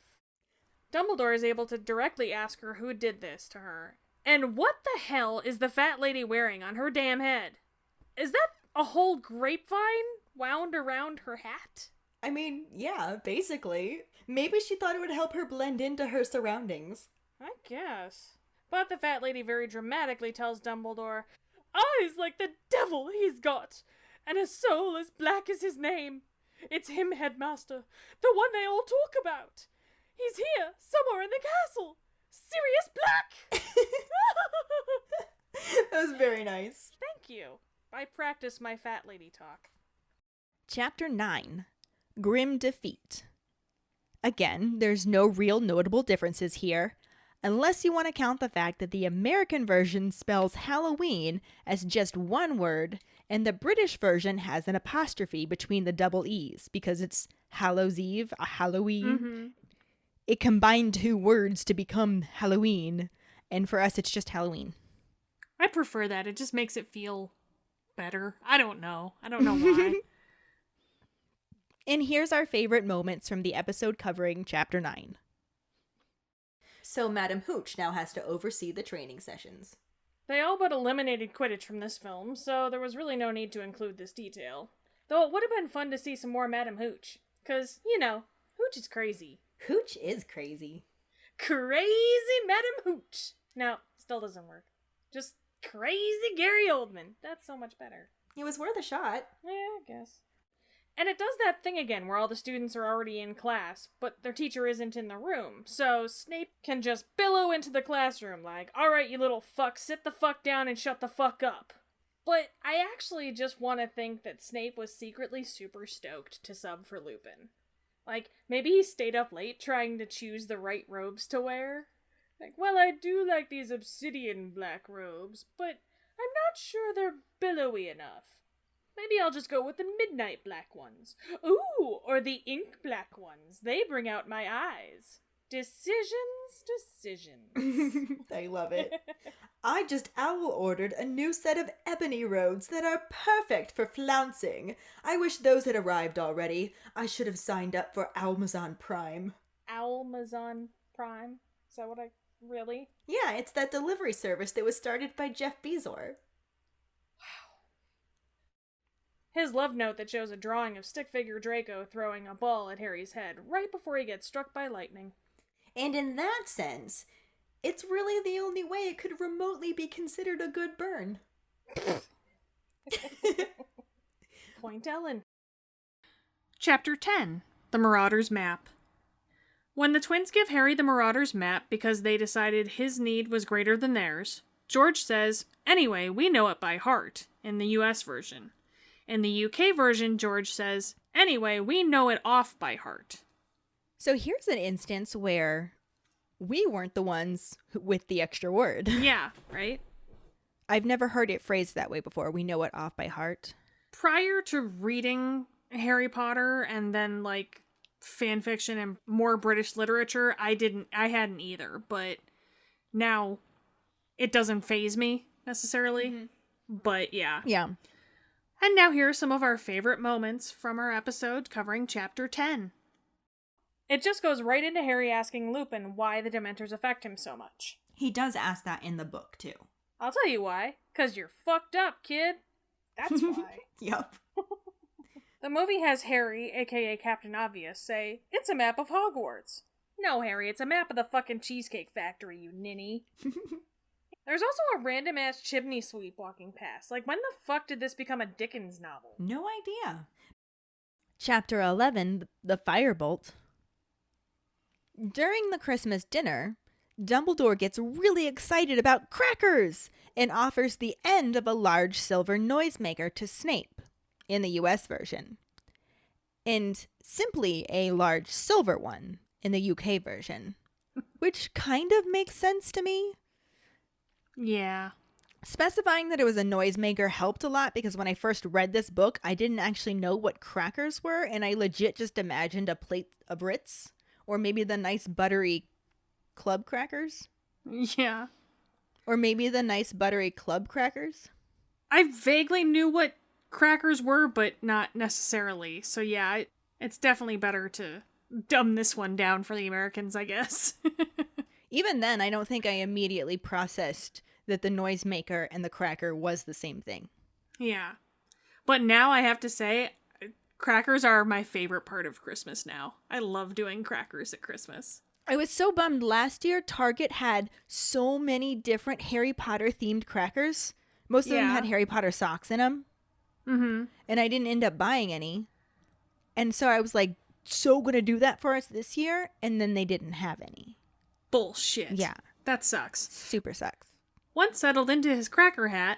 Dumbledore is able to directly ask her who did this to her. And what the hell is the fat lady wearing on her damn head? Is that a whole grapevine wound around her hat?
I mean, yeah, basically. Maybe she thought it would help her blend into her surroundings.
I guess. But the fat lady very dramatically tells Dumbledore, eyes like the devil he's got, and a soul as black as his name. It's him, Headmaster, the one they all talk about. He's here, somewhere in the castle. Sirius Black!
That was very nice.
Thank you. I practice my fat lady talk.
Chapter 9. Grim Defeat. Again, there's no real notable differences here, unless you want to count the fact that the American version spells Halloween as just one word, and the British version has an apostrophe between the double E's, because it's Hallows Eve, a Halloween.
Mm-hmm.
It combined 2 words to become Halloween, and for us it's just Halloween.
I prefer that. It just makes it feel better. I don't know why.
And here's our favorite moments from the episode covering Chapter 9. So Madam Hooch now has to oversee the training sessions.
They all but eliminated Quidditch from this film, so there was really no need to include this detail. Though it would have been fun to see some more Madam Hooch. 'Cause, you know, Hooch is crazy.
Hooch is crazy.
Crazy Madam Hooch! No, still doesn't work. Just crazy Gary Oldman. That's so much better.
It was worth a shot.
Yeah, I guess. And it does that thing again where all the students are already in class, but their teacher isn't in the room. So Snape can just billow into the classroom like, alright, you little fuck, sit the fuck down and shut the fuck up. But I actually just want to think that Snape was secretly super stoked to sub for Lupin. Like, maybe he stayed up late trying to choose the right robes to wear. Like, well, I do like these obsidian black robes, but I'm not sure they're billowy enough. Maybe I'll just go with the midnight black ones. Ooh, or the ink black ones. They bring out my eyes. Decisions.
I love it. I just owl-ordered a new set of ebony robes that are perfect for flouncing. I wish those had arrived already. I should have signed up for Amazon Prime.
Amazon Prime? Is that what I... Really?
Yeah, it's that delivery service that was started by Jeff Bezos.
His love note that shows a drawing of stick figure Draco throwing a ball at Harry's head right before he gets struck by lightning.
And in that sense, it's really the only way it could remotely be considered a good burn.
Point Ellen. Chapter 10. The Marauder's Map. When the twins give Harry the Marauder's Map because they decided his need was greater than theirs, George says, anyway, we know it by heart, in the US version. In the UK version, George says, anyway, we know it off by heart.
So here's an instance where we weren't the ones with the extra word.
Yeah, right?
I've never heard it phrased that way before. We know it off by heart.
Prior to reading Harry Potter and then, like, fan fiction and more British literature, I hadn't either. But now it doesn't faze me necessarily. Mm-hmm. But yeah.
Yeah.
And now here are some of our favorite moments from our episode covering Chapter 10. It just goes right into Harry asking Lupin why the Dementors affect him so much.
He does ask that in the book, too.
I'll tell you why. 'Cause you're fucked up, kid. That's why.
Yup.
The movie has Harry, aka Captain Obvious, say, it's a map of Hogwarts. No, Harry, it's a map of the fucking Cheesecake Factory, you ninny. There's also a random-ass chimney sweep walking past. Like, when the fuck did this become a Dickens novel?
No idea. Chapter 11, The Firebolt. During the Christmas dinner, Dumbledore gets really excited about crackers and offers the end of a large silver noisemaker to Snape in the US version, and simply a large silver one in the UK version, which kind of makes sense to me.
Yeah.
Specifying that it was a noisemaker helped a lot because when I first read this book, I didn't actually know what crackers were, and I legit just imagined a plate of Ritz or maybe the nice buttery club crackers.
Yeah.
Or maybe the nice buttery club crackers.
I vaguely knew what crackers were, but not necessarily. So yeah, it's definitely better to dumb this one down for the Americans, I guess.
Even then, I don't think I immediately processed that the noisemaker and the cracker was the same thing.
Yeah. But now I have to say, crackers are my favorite part of Christmas now. I love doing crackers at Christmas.
I was so bummed last year Target had so many different Harry Potter themed crackers. Most of them had Harry Potter socks in them.
Mm-hmm.
And I didn't end up buying any. And so I was like, so going to do that for us this year. And then they didn't have any.
Bullshit.
Yeah.
That sucks.
Super sucks.
Once settled into his cracker hat,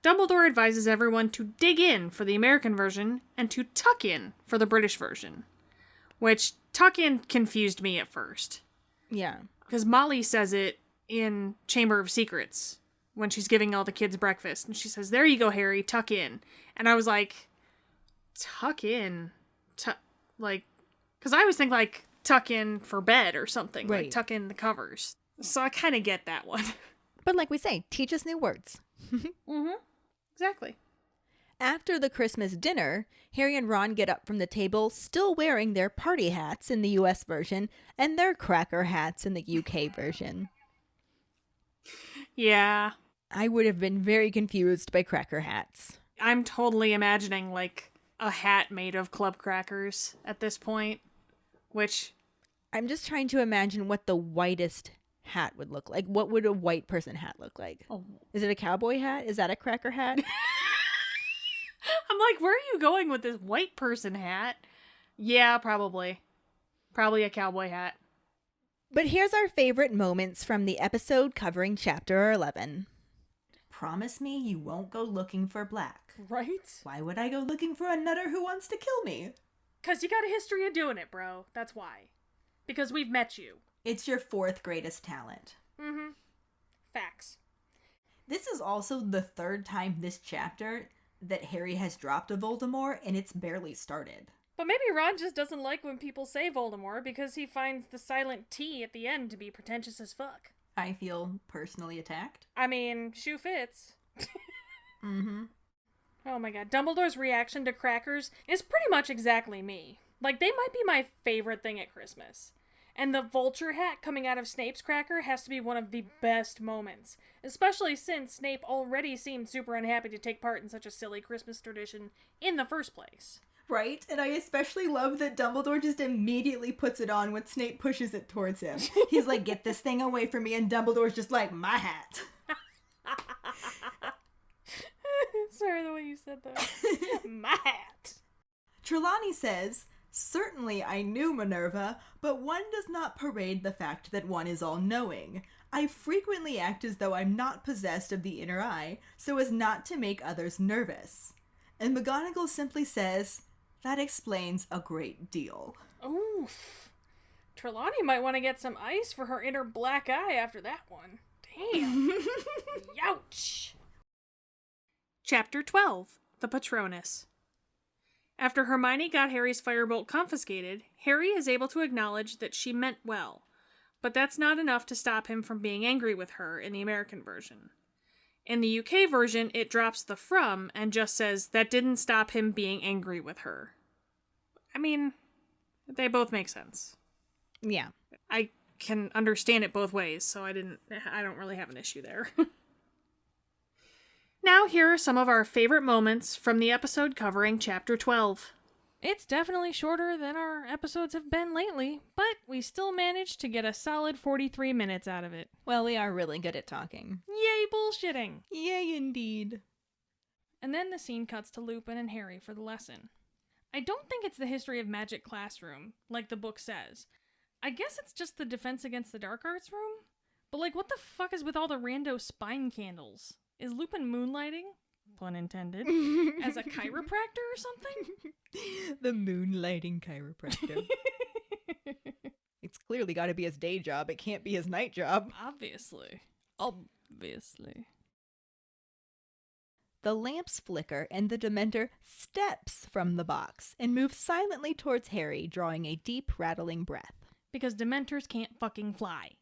Dumbledore advises everyone to dig in for the American version and to tuck in for the British version. Which, tuck in confused me at first.
Yeah.
Because Molly says it in Chamber of Secrets when she's giving all the kids breakfast. And she says, "There you go, Harry, tuck in." And I was like, tuck in? Like, because I always think like tuck in for bed or something.
Right.
Like tuck in the covers. So I kind of get that one.
But like we say, teach us new words.
Mm-hmm. Exactly.
After the Christmas dinner, Harry and Ron get up from the table still wearing their party hats in the US version and their cracker hats in the UK version.
Yeah.
I would have been very confused by cracker hats.
I'm totally imagining like a hat made of club crackers at this point, which...
I'm just trying to imagine what the whitest hat would look like. What would a white person hat look like? Oh. Is it a cowboy hat? Is that a cracker hat?
I'm like, where are you going with this white person hat? Yeah, probably. Probably a cowboy hat.
But here's our favorite moments from the episode covering Chapter 11. Promise me you won't go looking for Black.
Right?
Why would I go looking for a nutter who wants to kill me?
'Cause you got a history of doing it, bro. That's why. Because we've met you.
It's your fourth greatest talent.
Mm-hmm. Facts.
This is also the third time this chapter that Harry has dropped a Voldemort, and it's barely started.
But maybe Ron just doesn't like when people say Voldemort because he finds the silent T at the end to be pretentious as fuck.
I feel personally attacked.
I mean, shoe fits.
Mm-hmm.
Oh my god. Dumbledore's reaction to crackers is pretty much exactly me. Like, they might be my favorite thing at Christmas. And the vulture hat coming out of Snape's cracker has to be one of the best moments. Especially since Snape already seemed super unhappy to take part in such a silly Christmas tradition in the first place.
Right? And I especially love that Dumbledore just immediately puts it on when Snape pushes it towards him. He's like, get this thing away from me, and Dumbledore's just like, my hat.
Sorry the way you said that. My hat.
Trelawney says, certainly I knew Minerva, but one does not parade the fact that one is all-knowing. I frequently act as though I'm not possessed of the inner eye, so as not to make others nervous. And McGonagall simply says, that explains a great deal.
Oof. Trelawney might want to get some ice for her inner black eye after that one. Damn. Youch. Chapter 12. The Patronus. After Hermione got Harry's firebolt confiscated, Harry is able to acknowledge that she meant well, but that's not enough to stop him from being angry with her in the American version. In the UK version, it drops the from and just says that didn't stop him being angry with her. I mean, they both make sense.
Yeah.
I can understand it both ways, so I don't really have an issue there. Now here are some of our favorite moments from the episode covering Chapter 12. It's definitely shorter than our episodes have been lately, but we still managed to get a solid 43 minutes out of it.
Well, we are really good at talking.
Yay bullshitting!
Yay, indeed.
And then the scene cuts to Lupin and Harry for the lesson. I don't think it's the history of magic classroom, like the book says. I guess it's just the defense against the dark arts room? But like, what the fuck is with all the rando spine candles? Is Lupin moonlighting? Pun intended. As a chiropractor or something?
The moonlighting chiropractor. It's clearly got to be his day job. It can't be his night job.
Obviously.
The lamps flicker and the Dementor steps from the box and moves silently towards Harry, drawing a deep, rattling breath.
Because Dementors can't fucking fly.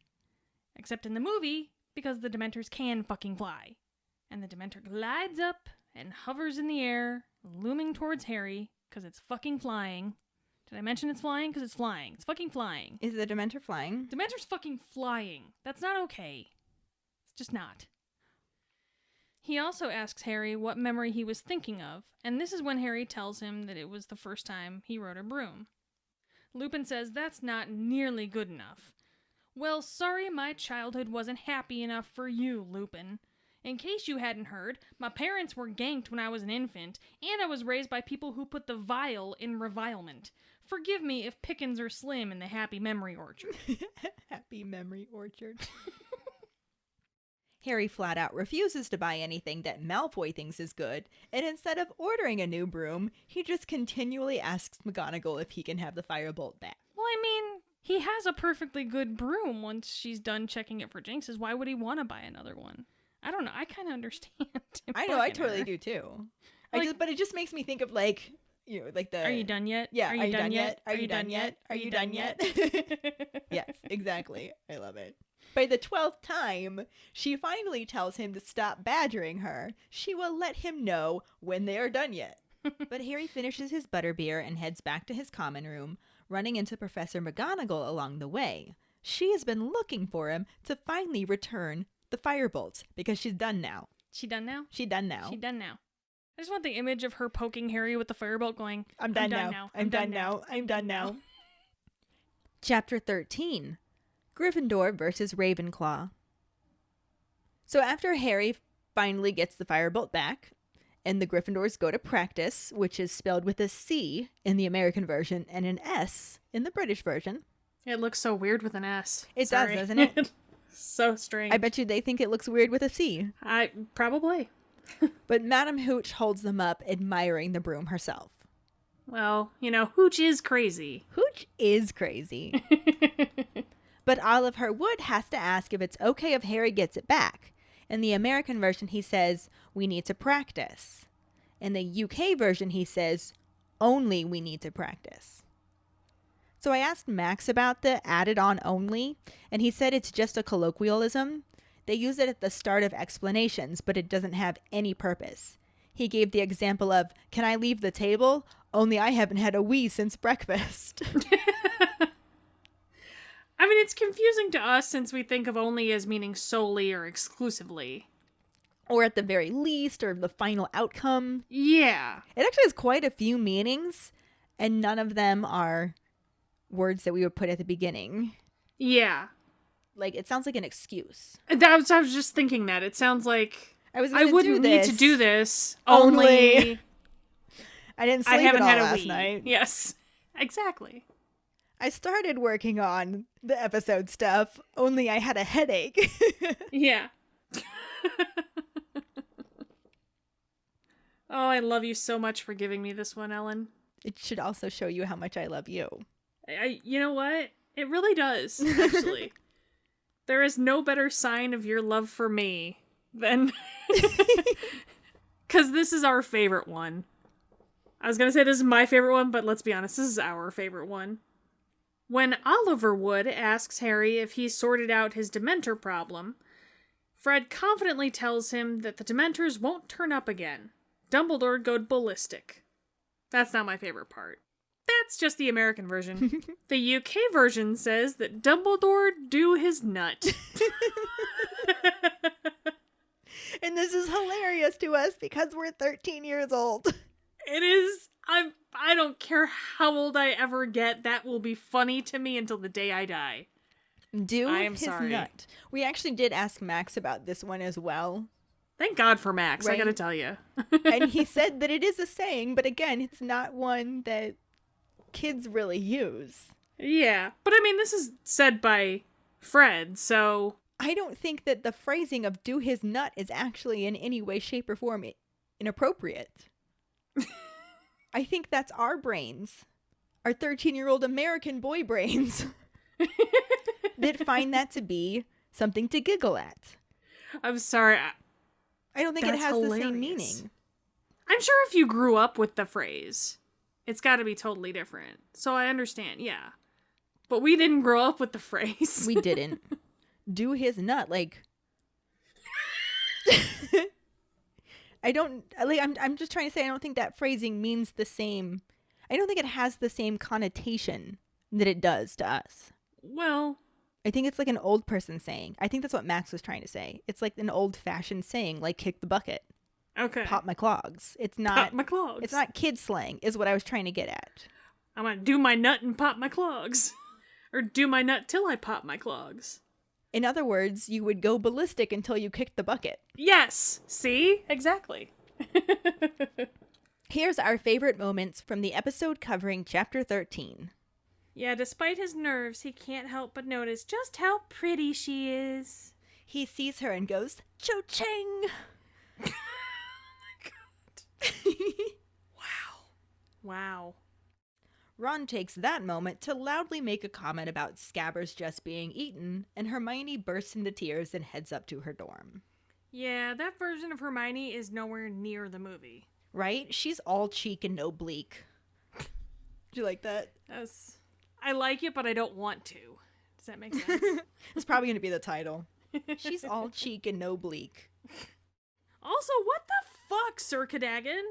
Except in the movie, because the Dementors can fucking fly. And the Dementor glides up and hovers in the air, looming towards Harry, because it's fucking flying. Did I mention it's flying? Because it's flying. It's fucking flying.
Is the Dementor flying?
Dementor's fucking flying. That's not okay. It's just not. He also asks Harry what memory he was thinking of, and this is when Harry tells him that it was the first time he rode a broom. Lupin says that's not nearly good enough. Well, sorry my childhood wasn't happy enough for you, Lupin. In case you hadn't heard, my parents were ganked when I was an infant, and I was raised by people who put the vile in revilement. Forgive me if pickings are slim in the Happy Memory Orchard.
Happy Memory Orchard. Harry flat out refuses to buy anything that Malfoy thinks is good, and instead of ordering a new broom, he just continually asks McGonagall if he can have the firebolt back.
Well, I mean, he has a perfectly good broom once she's done checking it for jinxes. Why would he want to buy another one? I don't know. I kind of understand.
I know. I totally do too. But it just makes me think of like the.
Are you done yet?
Yeah.
Are you done yet?
Are you done yet? Are you done yet? Yes, exactly. I love it. By the 12th time, she finally tells him to stop badgering her. She will let him know when they are done yet. But Harry finishes his butterbeer and heads back to his common room, running into Professor McGonagall along the way. She has been looking for him to finally return the firebolt because she's done now.
She done now?
She done now.
She done now. I just want the image of her poking Harry with the firebolt going,
I'm done now. I'm done now. I'm done now. Chapter 13. Gryffindor versus Ravenclaw. So after Harry finally gets the firebolt back, and the Gryffindors go to practice, which is spelled with a C in the American version and an S in the British version.
It looks so weird with an S.
It does, doesn't it?
So strange.
I bet you they think it looks weird with a C.
Probably.
But Madame Hooch holds them up, admiring the broom herself.
Well, Hooch is crazy.
Hooch is crazy. But Oliver Wood has to ask if it's okay if Harry gets it back. In the American version, he says, we need to practice. In the UK version, he says, only we need to practice. So I asked Max about the added on only, and he said it's just a colloquialism. They use it at the start of explanations, but it doesn't have any purpose. He gave the example of, can I leave the table? Only I haven't had a wee since breakfast.
I mean, it's confusing to us since we think of only as meaning solely or exclusively.
Or at the very least, or the final outcome.
Yeah.
It actually has quite a few meanings, and none of them are words that we would put at the beginning.
Yeah.
Like, it sounds like an excuse.
I was just thinking that. It sounds like I wouldn't need to do this. Only
I didn't sleep at all last night.
Yes. Exactly.
I started working on the episode stuff, only I had a headache.
Yeah. Oh, I love you so much for giving me this one, Ellen.
It should also show you how much I love you.
You know what? It really does, actually. There is no better sign of your love for me than... Because this is our favorite one. I was going to say this is my favorite one, but let's be honest, this is our favorite one. When Oliver Wood asks Harry if he's sorted out his Dementor problem, Fred confidently tells him that the Dementors won't turn up again. Dumbledore goes ballistic. That's not my favorite part. That's just the American version. The UK version says that Dumbledore do his nut.
And this is hilarious to us because we're 13 years old.
It is. I don't care how old I ever get. That will be funny to me until the day I die. I am
his
sorry.
nut. We actually did ask Max about this one as well.
Thank God for Max,
Right?
I gotta tell you.
And he said that it is a saying, but again, it's not one that kids really use.
Yeah, but I mean, this is said by Fred, so...
I don't think that the phrasing of do his nut is actually in any way, shape, or form inappropriate. I think that's our brains, our 13-year-old American boy brains, that find that to be something to giggle at.
I'm sorry.
I don't think it has the same meaning.
I'm sure if you grew up with the phrase, it's got to be totally different. So I understand, yeah. But we didn't grow up with the phrase.
We didn't. Do his nut, like... I'm just trying to say I don't think that phrasing means the same. I don't think it has the same connotation that it does to us.
Well...
I think it's like an old person saying. I think that's what Max was trying to say. It's like an old-fashioned saying, like kick the bucket.
Okay.
Pop my clogs. It's not...
Pop my clogs.
It's not kid slang, is what I was trying to get at.
I'm gonna do my nut and pop my clogs. Or do my nut till I pop my clogs.
In other words, you would go ballistic until you kicked the bucket.
Yes! See? Exactly.
Here's our favorite moments from the episode covering Chapter 13.
Yeah, despite his nerves, he can't help but notice just how pretty she is.
He sees her and goes, "Cho-ching!"
Oh my god. Wow.
Ron takes that moment to loudly make a comment about Scabbers just being eaten, and Hermione bursts into tears and heads up to her dorm.
Yeah, that version of Hermione is nowhere near the movie.
Right? She's all cheek and no bleak. Do you like that?
I like it, but I don't want to. Does that make sense?
It's probably going to be the title. She's all cheek and no bleak.
Also, what the fuck, Sir Cadogan?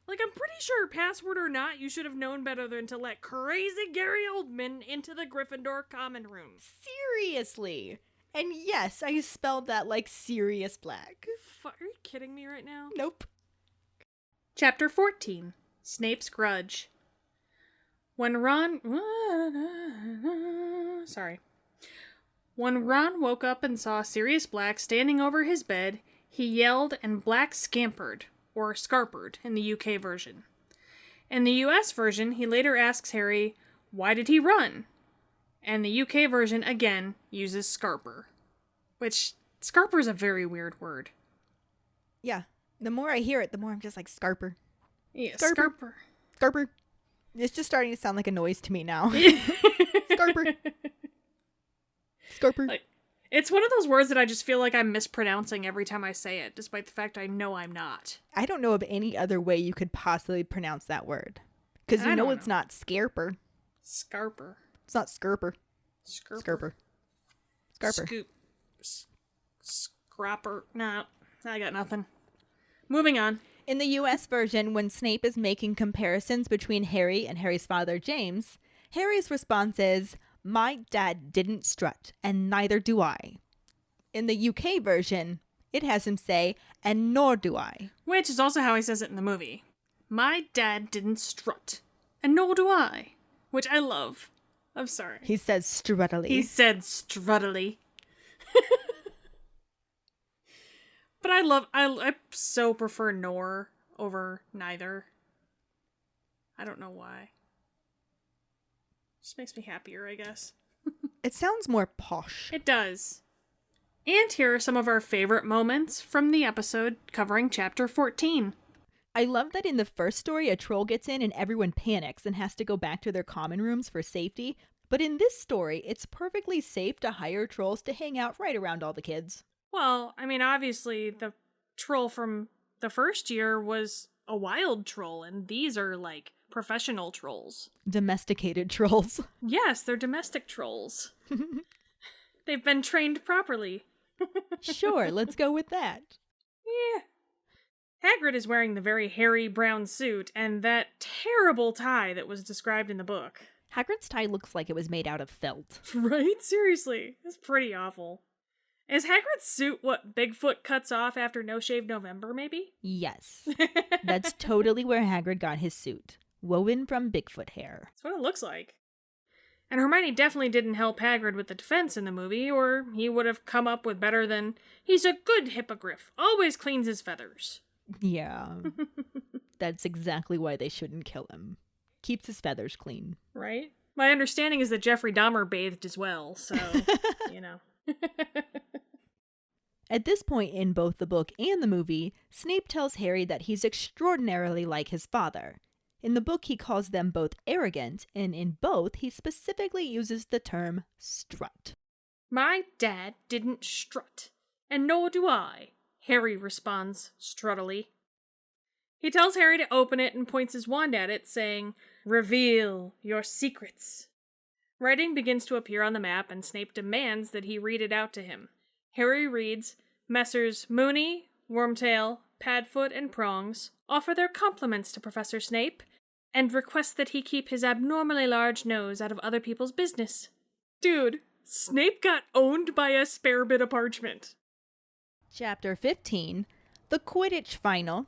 Like, I'm pretty sure, password or not, you should have known better than to let crazy Gary Oldman into the Gryffindor common room.
Seriously. And yes, I spelled that like Sirius Black.
Are you kidding me right now?
Nope.
Chapter 14. Snape's Grudge. When Ron woke up and saw Sirius Black standing over his bed, he yelled and Black scampered, or scarpered in the UK version. In the US version, he later asks Harry, why did he run? And the UK version, again, uses scarper. Which, scarper is a very weird word.
Yeah. The more I hear it, the more I'm just like, Scarper.
Yeah,
Scarper. Scarper. It's just starting to sound like a noise to me now. Scarper. Scarper.
Like, it's one of those words that I just feel like I'm mispronouncing every time I say it, despite the fact I know I'm not.
I don't know of any other way you could possibly pronounce that word. Because you know it's not Scarper.
Scarper.
It's not Scarper.
Scarper.
Scarper.
Scoop. Scrapper. No, I got nothing. Moving on.
In the US version, when Snape is making comparisons between Harry and Harry's father, James, Harry's response is, my dad didn't strut, and neither do I. In the UK version, it has him say, and nor do I.
Which is also how he says it in the movie. My dad didn't strut, and nor do I. Which I love. I'm sorry.
He says struttily.
He said struttily. But I so prefer nor over neither. I don't know why. Just makes me happier, I guess.
It sounds more posh.
It does. And here are some of our favorite moments from the episode covering Chapter 14.
I love that in the first story, a troll gets in and everyone panics and has to go back to their common rooms for safety. But in this story, it's perfectly safe to hire trolls to hang out right around all the kids.
Well, I mean, obviously, the troll from the first year was a wild troll, and these are, like, professional trolls.
Domesticated trolls.
Yes, they're domestic trolls. They've been trained properly.
Sure, let's go with that.
Yeah. Hagrid is wearing the very hairy brown suit and that terrible tie that was described in the book.
Hagrid's tie looks like it was made out of felt.
Right? Seriously. It's pretty awful. Is Hagrid's suit what Bigfoot cuts off after No Shave November, maybe?
Yes. That's totally where Hagrid got his suit. woven from Bigfoot hair.
That's what it looks like. And Hermione definitely didn't help Hagrid with the defense in the movie, or he would have come up with better than, he's a good hippogriff, always cleans his feathers.
Yeah. That's exactly why they shouldn't kill him. Keeps his feathers clean.
Right? My understanding is that Jeffrey Dahmer bathed as well, so, you know.
At this point in both the book and the movie, Snape tells Harry that he's extraordinarily like his father. In the book, he calls them both arrogant, and in both, he specifically uses the term strut.
My dad didn't strut, and nor do I, Harry responds struttily. He tells Harry to open it and points his wand at it, saying, "Reveal your secrets." Writing begins to appear on the map, and Snape demands that he read it out to him. Harry reads, Messrs. Mooney, Wormtail, Padfoot, and Prongs offer their compliments to Professor Snape, and request that he keep his abnormally large nose out of other people's business. Dude, Snape got owned by a spare bit of parchment.
Chapter 15, The Quidditch Final.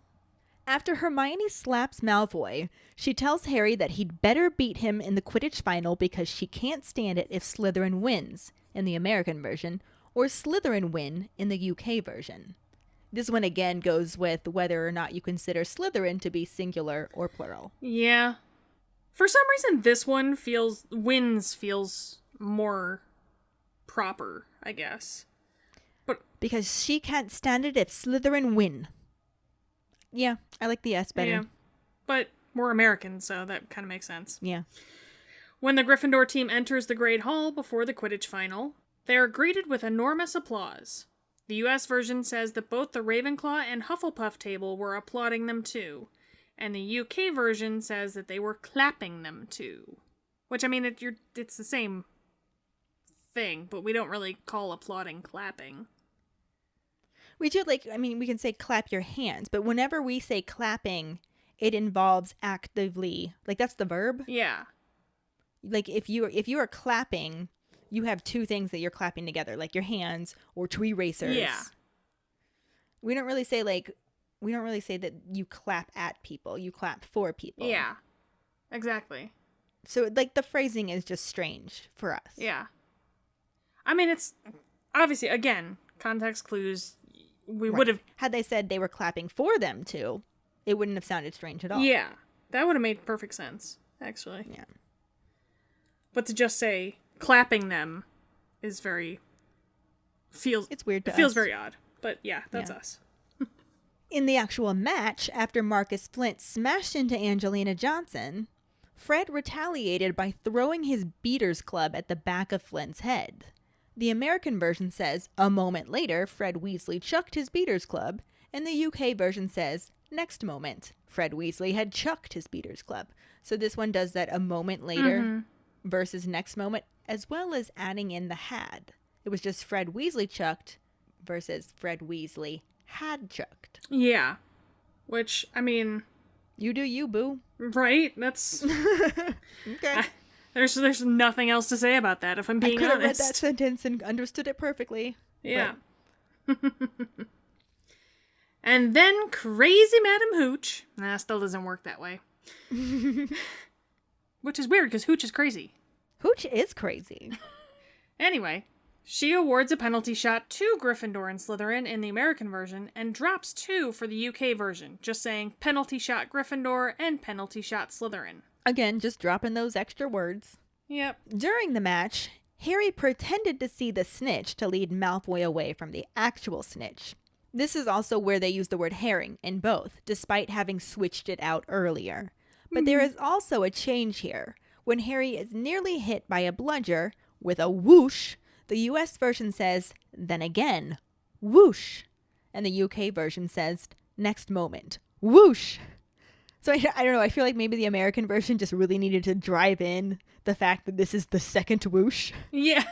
After Hermione slaps Malfoy, she tells Harry that he'd better beat him in the Quidditch Final because she can't stand it if Slytherin wins, in the American version, or Slytherin win in the UK version. This one again goes with whether or not you consider Slytherin to be singular or plural.
Yeah. For some reason, this one feels more proper, I guess. But
because she can't stand it if Slytherin win. Yeah, I like the S better.
Yeah, but we're American, so that kind of makes sense.
Yeah.
When the Gryffindor team enters the Great Hall before the Quidditch Final, they are greeted with enormous applause. The US version says that both the Ravenclaw and Hufflepuff table were applauding them too, and the UK version says that they were clapping them too. Which, I mean, it's the same thing, but we don't really call applauding clapping.
We do, we can say clap your hands, but whenever we say clapping, it involves actively, that's the verb.
Yeah.
If you are clapping, you have two things that you're clapping together, like your hands or two erasers.
Yeah.
We don't really say that you clap at people. You clap for people.
Yeah. Exactly.
So the phrasing is just strange for us.
Yeah. I mean, it's obviously, again, context clues. We would have,
had they said they were clapping for them too, it wouldn't have sounded strange at all.
Yeah. That would have made perfect sense, actually.
Yeah.
But to just say clapping them is it's weird to us. It feels very odd. But yeah, that's us.
In the actual match, after Marcus Flint smashed into Angelina Johnson, Fred retaliated by throwing his beaters club at the back of Flint's head. The American version says, a moment later, Fred Weasley chucked his beaters club, and the UK version says, next moment, Fred Weasley had chucked his beaters club. So this one does that a moment later versus next moment, as well as adding in the had. It was just Fred Weasley chucked versus Fred Weasley had chucked.
Yeah. Which, I mean...
You do you, boo.
Right? That's...
Okay.
There's nothing else to say about that, if I'm being honest.
I could have read that sentence and understood it perfectly.
Yeah. And then crazy Madam Hooch... Nah, still doesn't work that way. Which is weird, because Hooch is crazy.
Hooch is crazy.
Anyway, she awards a penalty shot to Gryffindor and Slytherin in the American version, and drops 2 for the UK version, just saying penalty shot Gryffindor and penalty shot Slytherin.
Again, just dropping those extra words.
Yep.
During the match, Harry pretended to see the snitch to lead Malfoy away from the actual snitch. This is also where they use the word Harring in both, despite having switched it out earlier. But there is also a change here. When Harry is nearly hit by a bludger with a whoosh, the US version says, then again, whoosh. And the UK version says, next moment, whoosh. So I don't know, I feel like maybe the American version just really needed to drive in the fact that this is the second whoosh.
Yeah.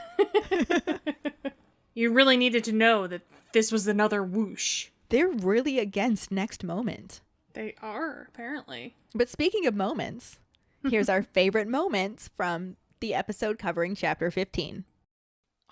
You really needed to know that this was another whoosh.
They're really against next moment.
They are, apparently.
But speaking of moments, here's our favorite moments from the episode covering Chapter 15.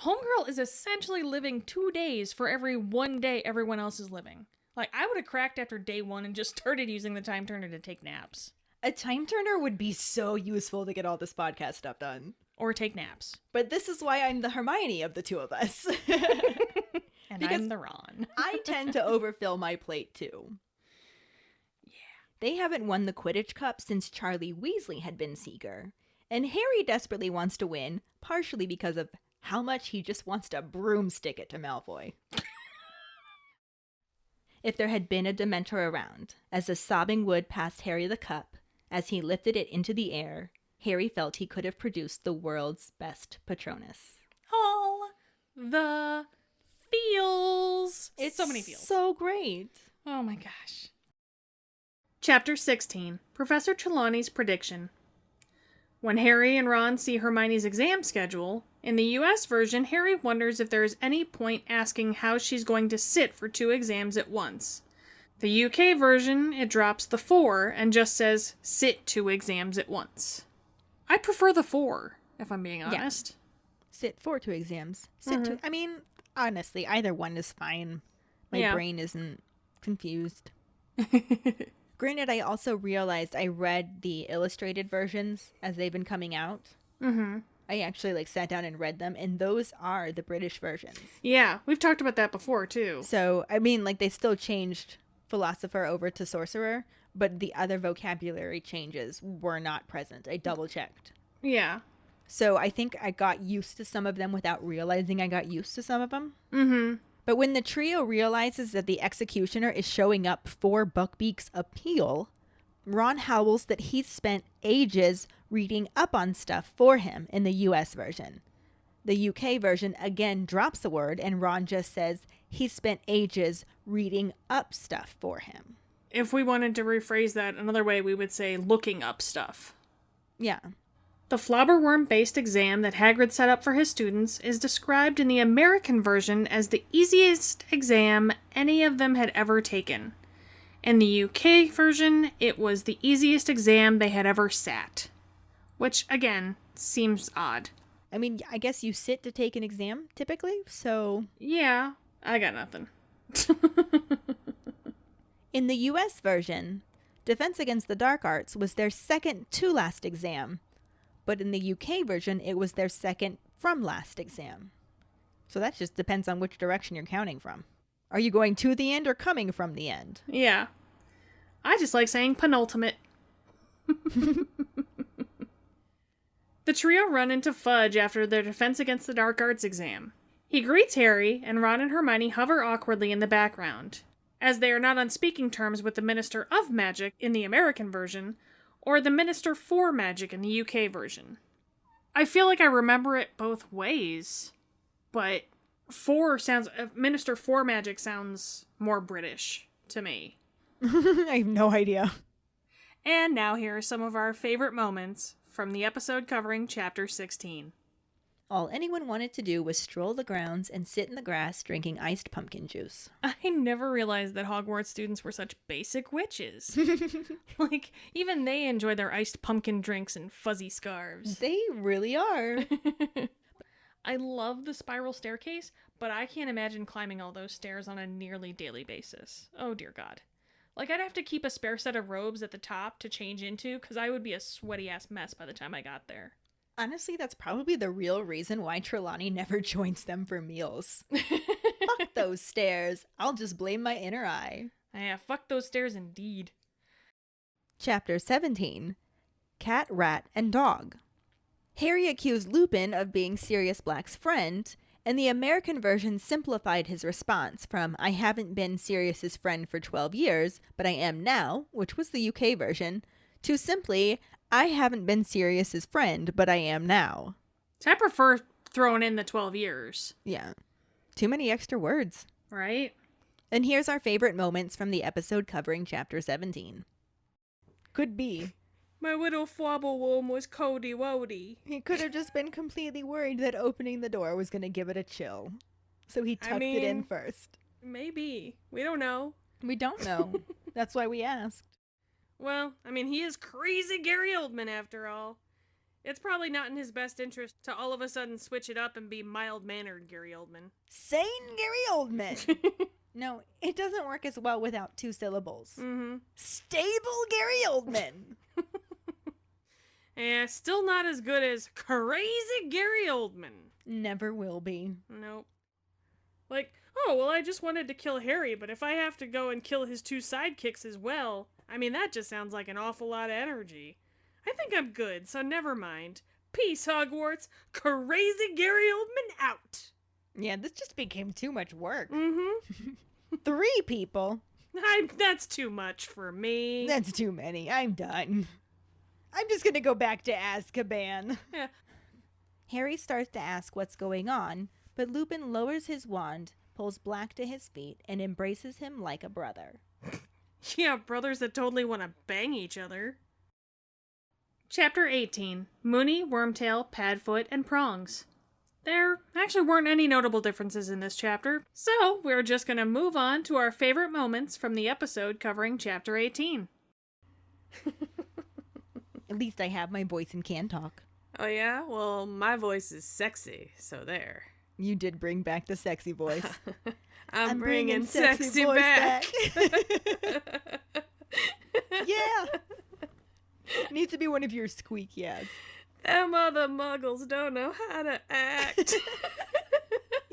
Homegirl is essentially living 2 days for every 1 day everyone else is living. I would have cracked after day 1 and just started using the time turner to take naps.
A time turner would be so useful to get all this podcast stuff done.
Or take naps.
But this is why I'm the Hermione of the two of us.
And
Because
I'm the Ron.
I tend to overfill my plate too.
Yeah.
They haven't won the Quidditch Cup since Charlie Weasley had been Seeker. And Harry desperately wants to win, partially because of how much he just wants to broomstick it to Malfoy. If there had been a Dementor around, as the sobbing wood passed Harry the cup, as he lifted it into the air, Harry felt he could have produced the world's best Patronus.
All the feels.
It's
so many feels.
So great.
Oh my gosh. Chapter 16. Professor Trelawney's Prediction. When Harry and Ron see Hermione's exam schedule, in the US version, Harry wonders if there is any point asking how she's going to sit for 2 exams at once. The UK version, it drops the 4 and just says, sit 2 exams at once. I prefer the 4, if I'm being honest.
Yeah. Sit for 2 exams. I mean, honestly, either one is fine. My brain isn't confused. Granted, I also realized I read the illustrated versions as they've been coming out.
Mm-hmm.
I actually sat down and read them, and those are the British versions.
Yeah, we've talked about that before, too.
So, I mean, they still changed Philosopher over to Sorcerer, but the other vocabulary changes were not present. I double-checked.
Yeah.
So I think I got used to some of them without realizing I got used to some of them.
Mm-hmm.
But when the trio realizes that the executioner is showing up for Buckbeak's appeal, Ron howls that he's spent ages reading up on stuff for him in the US version. The UK version again drops the word, and Ron just says he spent ages reading up stuff for him.
If we wanted to rephrase that another way, we would say looking up stuff.
Yeah.
The flobberworm-based exam that Hagrid set up for his students is described in the American version as the easiest exam any of them had ever taken. In the UK version, it was the easiest exam they had ever sat. Which, again, seems odd.
I mean, I guess you sit to take an exam, typically, so...
Yeah, I got nothing.
In the US version, Defense Against the Dark Arts was their second to last exam, but in the UK version, it was their second from last exam. So that just depends on which direction you're counting from. Are you going to the end or coming from the end?
Yeah. I just like saying penultimate. The trio run into Fudge after their Defense Against the Dark Arts exam. He greets Harry, and Ron and Hermione hover awkwardly in the background, as they are not on speaking terms with the Minister of Magic in the American version, or the Minister for Magic in the UK version. I feel like I remember it both ways, but Minister for Magic sounds more British to me.
I have no idea.
And now here are some of our favorite moments from the episode covering Chapter 16.
All anyone wanted to do was stroll the grounds and sit in the grass drinking iced pumpkin juice.
I never realized that Hogwarts students were such basic witches. Even they enjoy their iced pumpkin drinks and fuzzy scarves.
They really are.
I love the spiral staircase, but I can't imagine climbing all those stairs on a nearly daily basis. Oh dear God. I'd have to keep a spare set of robes at the top to change into, because I would be a sweaty-ass mess by the time I got there.
Honestly, that's probably the real reason why Trelawney never joins them for meals. Fuck those stairs. I'll just blame my inner eye.
Yeah, fuck those stairs indeed.
Chapter 17. Cat, Rat, and Dog. Harry accused Lupin of being Sirius Black's friend, and the American version simplified his response from "I haven't been Sirius's friend for 12 years, but I am now," which was the UK version, to simply "I haven't been Sirius's friend, but I am now."
So I prefer throwing in the 12 years.
Yeah. Too many extra words.
Right?
And here's our favorite moments from the episode covering Chapter 17. Could be.
My little Flobberworm was Cody Wody.
He could have just been completely worried that opening the door was going to give it a chill. So he tucked it in first.
Maybe. We don't know.
We don't know. That's why we asked.
Well, he is crazy Gary Oldman after all. It's probably not in his best interest to all of a sudden switch it up and be mild-mannered Gary Oldman.
Sane Gary Oldman. No, it doesn't work as well without 2 syllables.
Mm-hmm.
Stable Gary Oldman.
Still not as good as Crazy Gary Oldman.
Never will be.
Nope. Like, oh, well, I just wanted to kill Harry, but if I have to go and kill his 2 sidekicks as well, I mean, that just sounds like an awful lot of energy. I think I'm good, so never mind. Peace, Hogwarts. Crazy Gary Oldman out.
Yeah, this just became too much work.
Mm-hmm.
3 people.
That's too much for me.
That's too many. I'm done. I'm just gonna go back to Azkaban.
Yeah.
Harry starts to ask what's going on, but Lupin lowers his wand, pulls Black to his feet, and embraces him like a brother.
Yeah, brothers that totally want to bang each other. Chapter 18. Moony, Wormtail, Padfoot, and Prongs. There actually weren't any notable differences in this chapter, so we're just going to move on to our favorite moments from the episode covering Chapter 18.
At least I have my voice and can talk.
Oh yeah? Well, my voice is sexy, so there.
You did bring back the sexy voice.
I'm bringing sexy back.
Yeah. Needs to be one of your squeaky ads.
Them other muggles don't know how to act.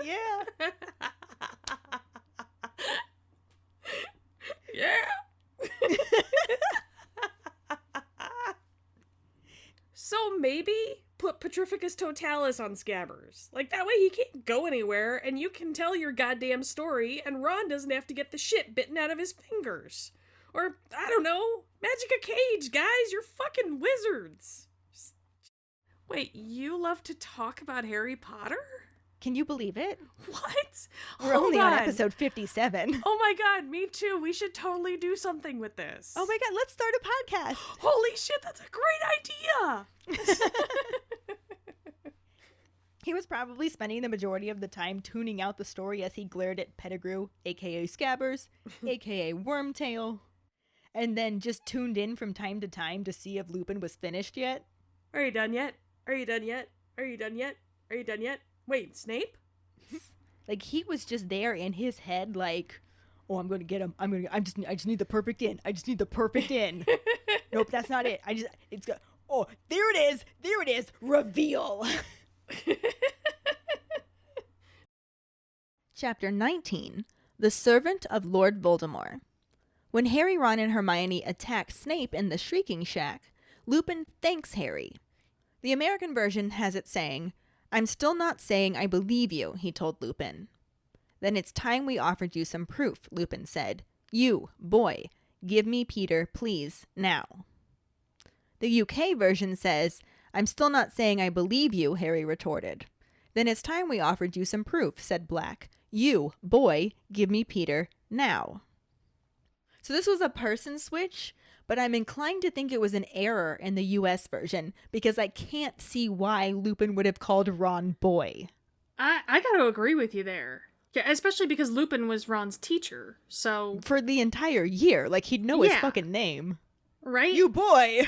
Yeah.
Yeah. So maybe put Petrificus Totalis on Scabbers. Like, that way he can't go anywhere, and you can tell your goddamn story, and Ron doesn't have to get the shit bitten out of his fingers. Or, I don't know, Magic a Cage, guys, you're fucking wizards. Wait, you love to talk about Harry Potter?
Can you believe it?
What?
We're only on episode 57.
Oh my god, me too. We should totally do something with this.
Oh my god, let's start a podcast.
Holy shit, that's a great idea.
He was probably spending the majority of the time tuning out the story as he glared at Pettigrew, aka Scabbers, aka Wormtail, and then just tuned in from time to time to see if Lupin was finished yet.
Are you done yet? Are you done yet? Are you done yet? Are you done yet? Wait, Snape?
Like, he was just there in his head, like, oh, I'm gonna get him. I just need the perfect in. I just need the perfect in. Nope, that's not it. Oh, there it is. Reveal. Chapter 19. The Servant of Lord Voldemort. When Harry, Ron, and Hermione attack Snape in the Shrieking Shack, Lupin thanks Harry. The American version has it saying, "I'm still not saying I believe you," he told Lupin. "Then it's time we offered you some proof," Lupin said. "You, boy, give me Peter, please, now." The UK version says, "I'm still not saying I believe you," Harry retorted. "Then it's time we offered you some proof," said Black. "You, boy, give me Peter, now." So this was a person switch, but I'm inclined to think it was an error in the US version because I can't see why Lupin would have called Ron boy.
I gotta agree with you there. Yeah, especially because Lupin was Ron's teacher, so...
For the entire year, like he'd know his fucking name.
Right?
You boy!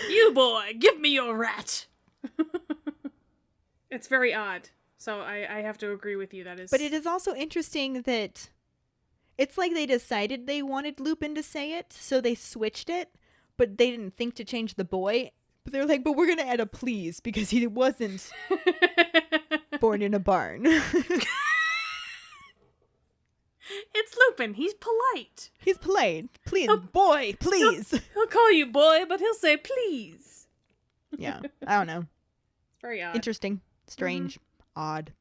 You boy, give me your rat! It's very odd, so I have to agree with you, that is...
But it is also interesting that... It's like they decided they wanted Lupin to say it, so they switched it, but they didn't think to change the boy. But they're like, but we're going to add a please, because he wasn't born in a barn.
It's Lupin. He's polite.
He's polite. Please, boy, please.
He'll call you boy, but he'll say please.
Yeah, I don't know.
It's very odd.
Interesting. Strange. Odd.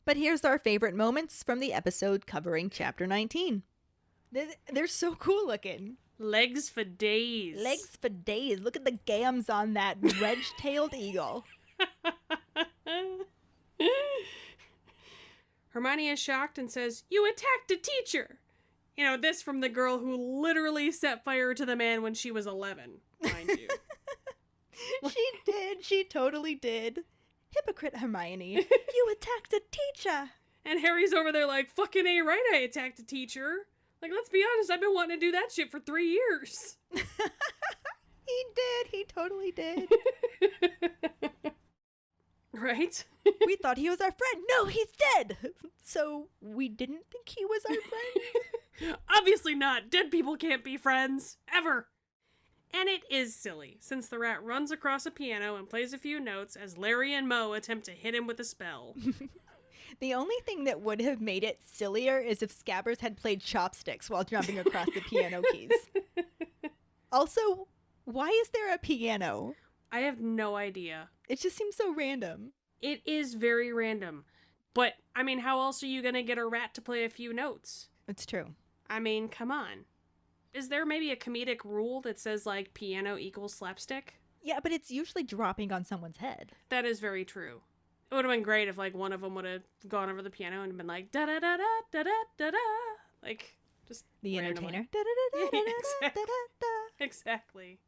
But here's our favorite moments from the episode covering Chapter 19. They're so cool looking.
Legs for days.
Legs for days. Look at the gams on that wedge-tailed eagle.
Hermione is shocked and says, "You attacked a teacher!" You know, this from the girl who literally set fire to the man when she was 11, mind you.
She did. She totally did. Hypocrite, Hermione. You attacked a teacher.
And Harry's over there like, fucking A right, I attacked a teacher. Like, let's be honest, I've been wanting to do that shit for 3 years.
He did. He totally did.
Right?
We thought he was our friend. No, he's dead. So we didn't think he was our friend?
Obviously not. Dead people can't be friends. Ever. And it is silly, since the rat runs across a piano and plays a few notes as Larry and Moe attempt to hit him with a spell.
The only thing that would have made it sillier is if Scabbers had played chopsticks while jumping across the piano keys. Also, why is there a piano?
I have no idea.
It just seems so random.
It is very random. But, I mean, how else are you going to get a rat to play a few notes?
It's true.
I mean, come on. Is there maybe a comedic rule that says, like, piano equals slapstick?
Yeah, but it's usually dropping on someone's head.
That is very true. It would have been great if, like, one of them would have gone over the piano and been like, da-da-da-da, da-da-da-da. Like, just
The
randomly.
entertainer.
Yeah,
Da-da-da-da-da-da-da-da.
Exactly.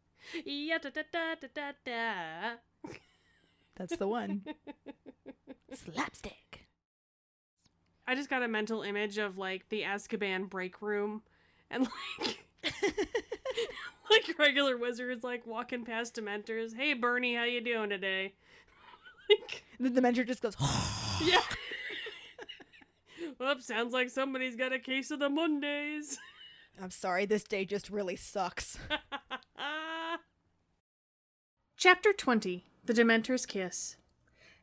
Yeah-da-da-da-da-da-da.
That's the one. Slapstick.
I just got a mental image of, like, the Azkaban break room and, like, like regular wizards, like, walking past Dementors. Hey, Bernie, how you doing today? Like,
The Dementor just goes,
yeah. Well, sounds like somebody's got a case of the Mondays.
I'm sorry, this day just really sucks.
Chapter 20. The Dementor's Kiss.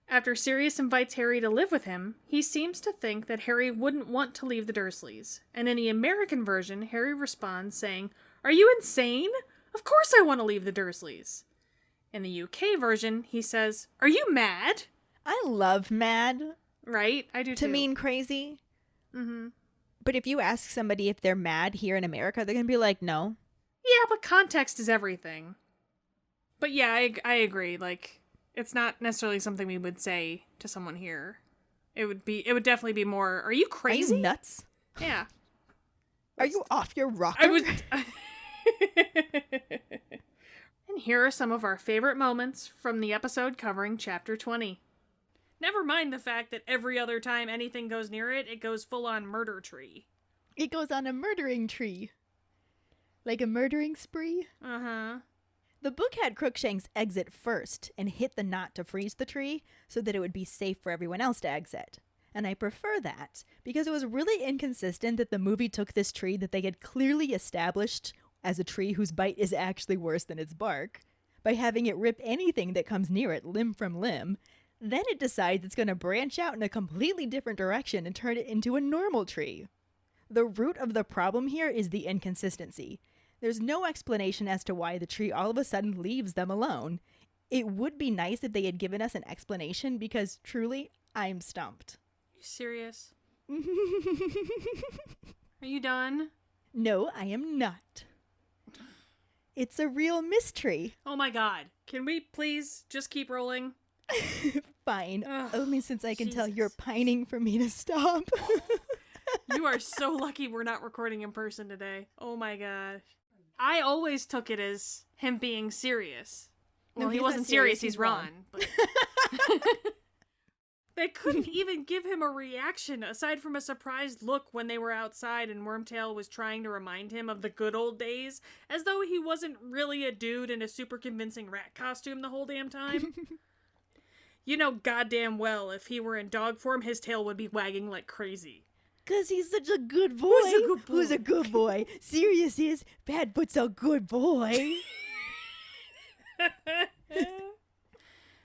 After Sirius invites Harry to live with him, he seems to think that Harry wouldn't want to leave the Dursleys. And in the American version, Harry responds saying, "Are you insane? Of course I want to leave the Dursleys." In the UK version, he says, "Are you mad?"
I love mad
Right? I do too.
to mean crazy.
Mm-hmm.
But if you ask somebody if they're mad here in America, they're going to be like, no.
Yeah, but context is everything. But yeah, I agree. Like, it's not necessarily something we would say to someone here. It would definitely be more, "Are you crazy?"
Are you nuts?
Yeah.
Are you off your rocker?
I would. And here are some of our favorite moments from the episode covering Chapter 20. Never mind the fact that every other time anything goes near it, it goes full on murder tree.
It goes on a murdering tree. Like a murdering spree.
Uh-huh.
The book had Crookshank's exit first and hit the knot to freeze the tree so that it would be safe for everyone else to exit. And I prefer that because it was really inconsistent that the movie took this tree that they had clearly established as a tree whose bite is actually worse than its bark by having it rip anything that comes near it limb from limb. Then it decides it's going to branch out in a completely different direction and turn it into a normal tree. The root of the problem here is the inconsistency. There's no explanation as to why the tree all of a sudden leaves them alone. It would be nice if they had given us an explanation because, truly, I'm stumped.
You serious? Are you done?
No, I am not. It's a real mystery.
Oh my god. Can we please just keep rolling?
Fine.
Ugh,
Only since I can tell
Jesus.
you're pining for me to stop.
You are so lucky we're not recording in person today. Oh my gosh. I always took it as him being serious.
No,
Well, he
he's
wasn't
not
serious,
serious,
he's
he's
Ron.
wrong.
But they couldn't even give him a reaction aside from a surprised look when they were outside and Wormtail was trying to remind him of the good old days, as though he wasn't really a dude in a super convincing rat costume the whole damn time. You know goddamn well if he were in dog form, his tail would be wagging like crazy.
Because he's such a good boy.
Who's a good boy?
Who's a good boy? Sirius is. Badfoot's a good boy.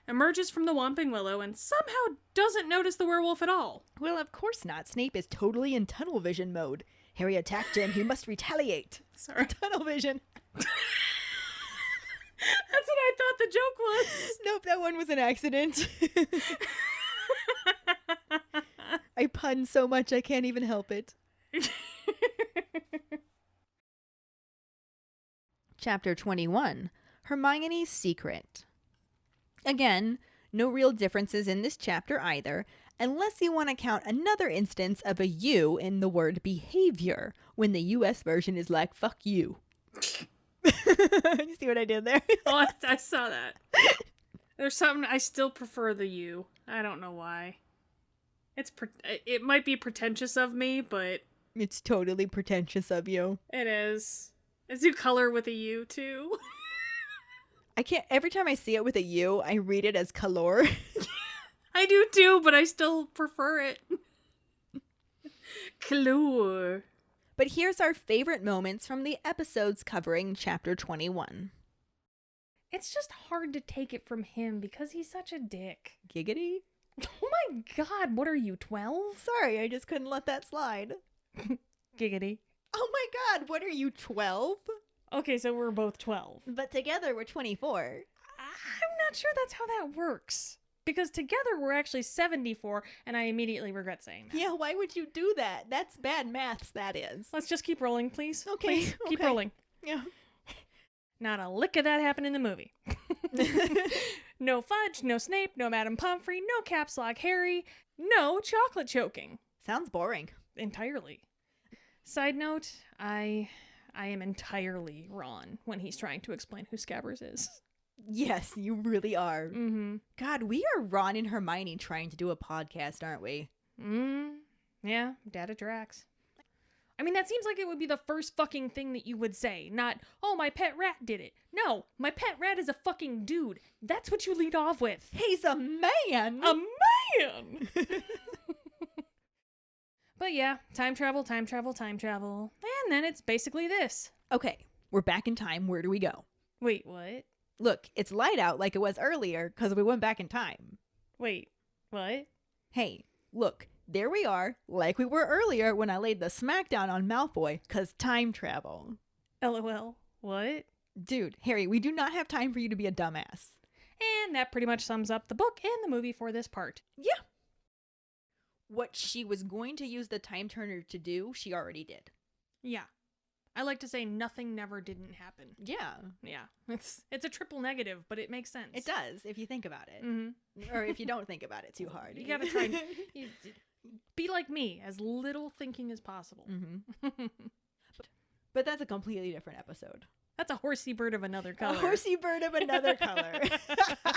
Emerges from the Whomping Willow and somehow doesn't notice the werewolf at all.
Well, of course not. Snape is totally in tunnel vision mode. Harry attacked him. He must retaliate.
Sorry.
Tunnel vision.
That's what I thought the joke was.
Nope, that one was an accident. I pun so much I can't even help it. Chapter 21. Hermione's Secret. Again, no real differences in this chapter either, unless you want to count another instance of a U in the word behavior, when the US version is like, fuck you. You see what I did there?
Oh, I saw that. There's something, I still prefer the U. I don't know why. It might be pretentious of me, but...
It's totally pretentious of you.
It is. I do color with a U, too.
I can't, every time I see it with a U, I read it as color.
I do, too, but I still prefer it. Color.
But here's our favorite moments from the episodes covering Chapter 21.
It's just hard to take it from him because he's such a dick.
Giggity?
Oh my god, what are you, 12?
Sorry, I just couldn't let that slide.
Giggity.
Oh my god, what are you, 12?
Okay, so we're both 12.
But together we're 24.
I'm not sure that's how that works. Because together we're actually 74, and I immediately regret saying that.
Yeah, why would you do that? That's bad maths, that is.
Let's just keep rolling, please.
Okay.
Please, keep rolling.
Yeah.
Not a lick of that happened in the movie. No Fudge, no Snape, no Madame Pomfrey, no Caps Lock Harry, no chocolate choking.
Sounds boring.
Entirely. Side note, I am entirely Ron when he's trying to explain who Scabbers is.
Yes, you really are.
Mm-hmm.
God, we are Ron and Hermione trying to do a podcast, aren't we?
Yeah, Data Drax. I mean, that seems like it would be the first fucking thing that you would say. Not, oh, my pet rat did it. No, my pet rat is a fucking dude. That's what you lead off with.
He's a man!
A man! But yeah, time travel. And then it's basically this.
Okay, we're back in time. Where do we go?
Wait, what?
Look, it's light out like it was earlier because we went back in time.
Wait, what?
Hey, look, there we are, like we were earlier when I laid the smackdown on Malfoy, because time travel.
LOL. What?
Dude, Harry, we do not have time for you to be a dumbass.
And that pretty much sums up the book and the movie for this part.
Yeah. What she was going to use the time turner to do, she already did.
Yeah. I like to say nothing never didn't happen.
Yeah.
Yeah. It's a triple negative, but it makes sense.
It does, if you think about it.
Mm-hmm.
Or if you don't think about it too hard.
You gotta try and be like me, as little thinking as possible.
Mm-hmm. But that's a completely different episode.
That's a horsey bird of another color.
A horsey bird of another color.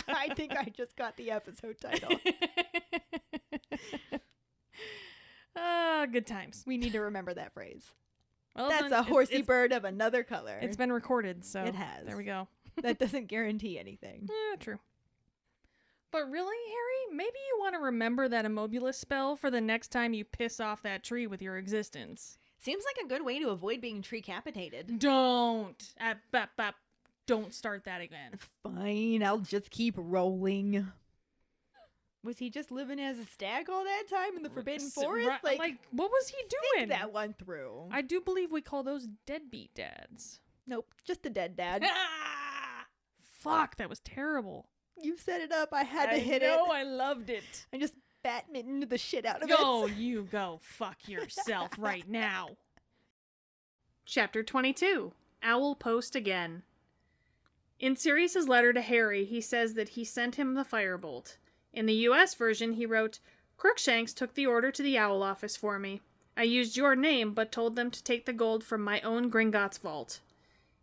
I think I just got the episode title.
Good times.
We need to remember that phrase.
Well,
that's a horsey bird of another color.
It's been recorded, so
it has.
There we go.
That doesn't guarantee anything.
Yeah, true. But really, Harry, maybe you want to remember that Immobulus spell for the next time you piss off that tree with your existence.
Seems like a good way to avoid being tree-capitated.
Don't. Don't start that again.
Fine, I'll just keep rolling. Was he just living as a stag all that time in the Forbidden Forest?
Like, what was he doing?
Think that one through.
I do believe we call those deadbeat dads.
Nope, just a dead dad.
Fuck, that was terrible.
You set it up. I had to hit it.
No, I loved it.
I just badmintoned the shit out of it.
Go, you go fuck yourself right now.
Chapter 22. Owl Post Again. In Sirius's letter to Harry, he says that he sent him the firebolt. In the US version, he wrote, Crookshanks took the order to the Owl office for me. I used your name, but told them to take the gold from my own Gringotts vault.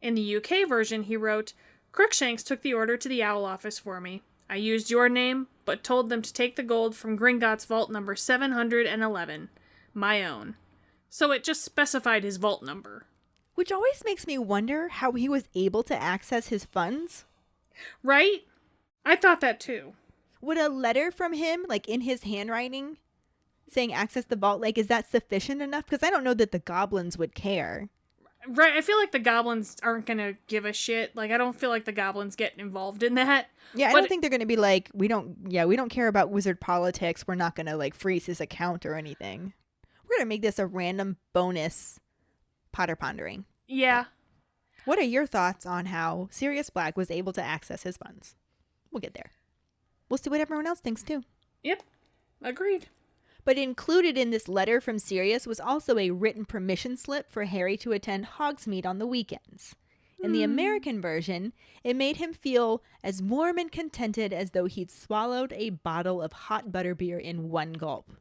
In the UK version, he wrote, Crookshanks took the order to the Owl office for me. I used your name, but told them to take the gold from Gringotts vault number 711. My own. So it just specified his vault number.
Which always makes me wonder how he was able to access his funds.
Right? I thought that too.
Would a letter from him, like in his handwriting, saying access the vault, like, is that sufficient enough? Because I don't know that the goblins would care.
Right, I feel like the goblins aren't going to give a shit. Like, I don't feel like the goblins get involved in that.
Yeah, I don't think they're going to be like, we don't care about wizard politics. We're not going to, like, freeze his account or anything. We're going to make this a random bonus Potter Pondering.
Yeah.
What are your thoughts on how Sirius Black was able to access his funds? We'll get there. We'll see what everyone else thinks, too.
Yep. Agreed.
But included in this letter from Sirius was also a written permission slip for Harry to attend Hogsmeade on the weekends. In the American version, it made him feel as warm and contented as though he'd swallowed a bottle of hot butterbeer in one gulp.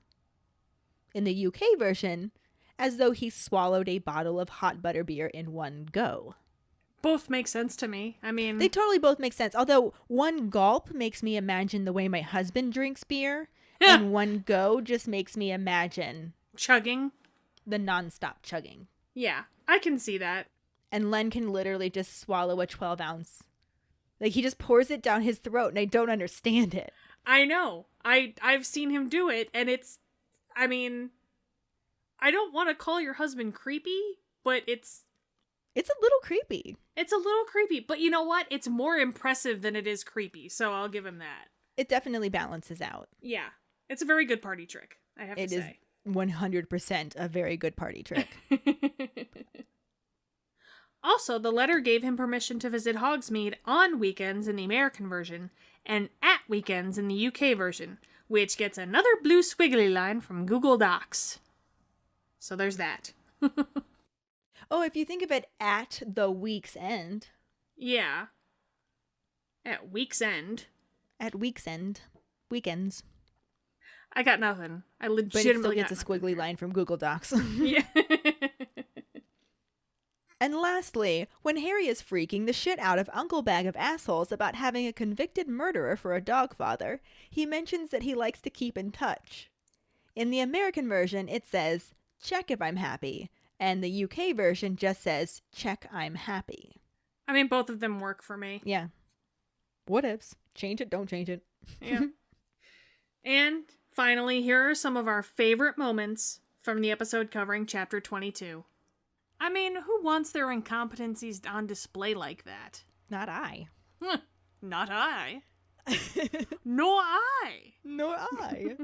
In the UK version, as though he swallowed a bottle of hot butterbeer in one go.
Both make sense to me. I mean...
They totally both make sense. Although one gulp makes me imagine the way my husband drinks beer. And one go just makes me imagine...
chugging?
The nonstop chugging.
Yeah, I can see that.
And Len can literally just swallow a 12-ounce. Like, he just pours it down his throat, and I don't understand it.
I know. I've seen him do it, and it's... I mean... I don't want to call your husband creepy, but it's
It's a little creepy.
It's a little creepy, but you know what? It's more impressive than it is creepy, so I'll give him that.
It definitely balances out.
Yeah. It's a very good party trick, I have to say.
It is 100% a very good party trick.
Also, the letter gave him permission to visit Hogsmeade on weekends in the American version and at weekends in the UK version, which gets another blue squiggly line from Google Docs. So there's that.
Oh, if you think of it at the week's end.
Yeah. At week's end.
At week's end. Weekends.
I got nothing. I
But
legitimately
it still gets a
got
squiggly line from Google Docs.
Yeah.
And lastly, when Harry is freaking the shit out of Uncle Bag of Assholes about having a convicted murderer for a dog father, he mentions that he likes to keep in touch. In the American version, it says, check if I'm happy, and the UK version just says, check I'm happy.
I mean, both of them work for me.
Yeah. What ifs? Change it, don't change it.
Yeah. And finally, here are some of our favorite moments from the episode covering Chapter 22. I mean, who wants their incompetencies on display like that?
Not I.
Not I. Nor I.
Nor I.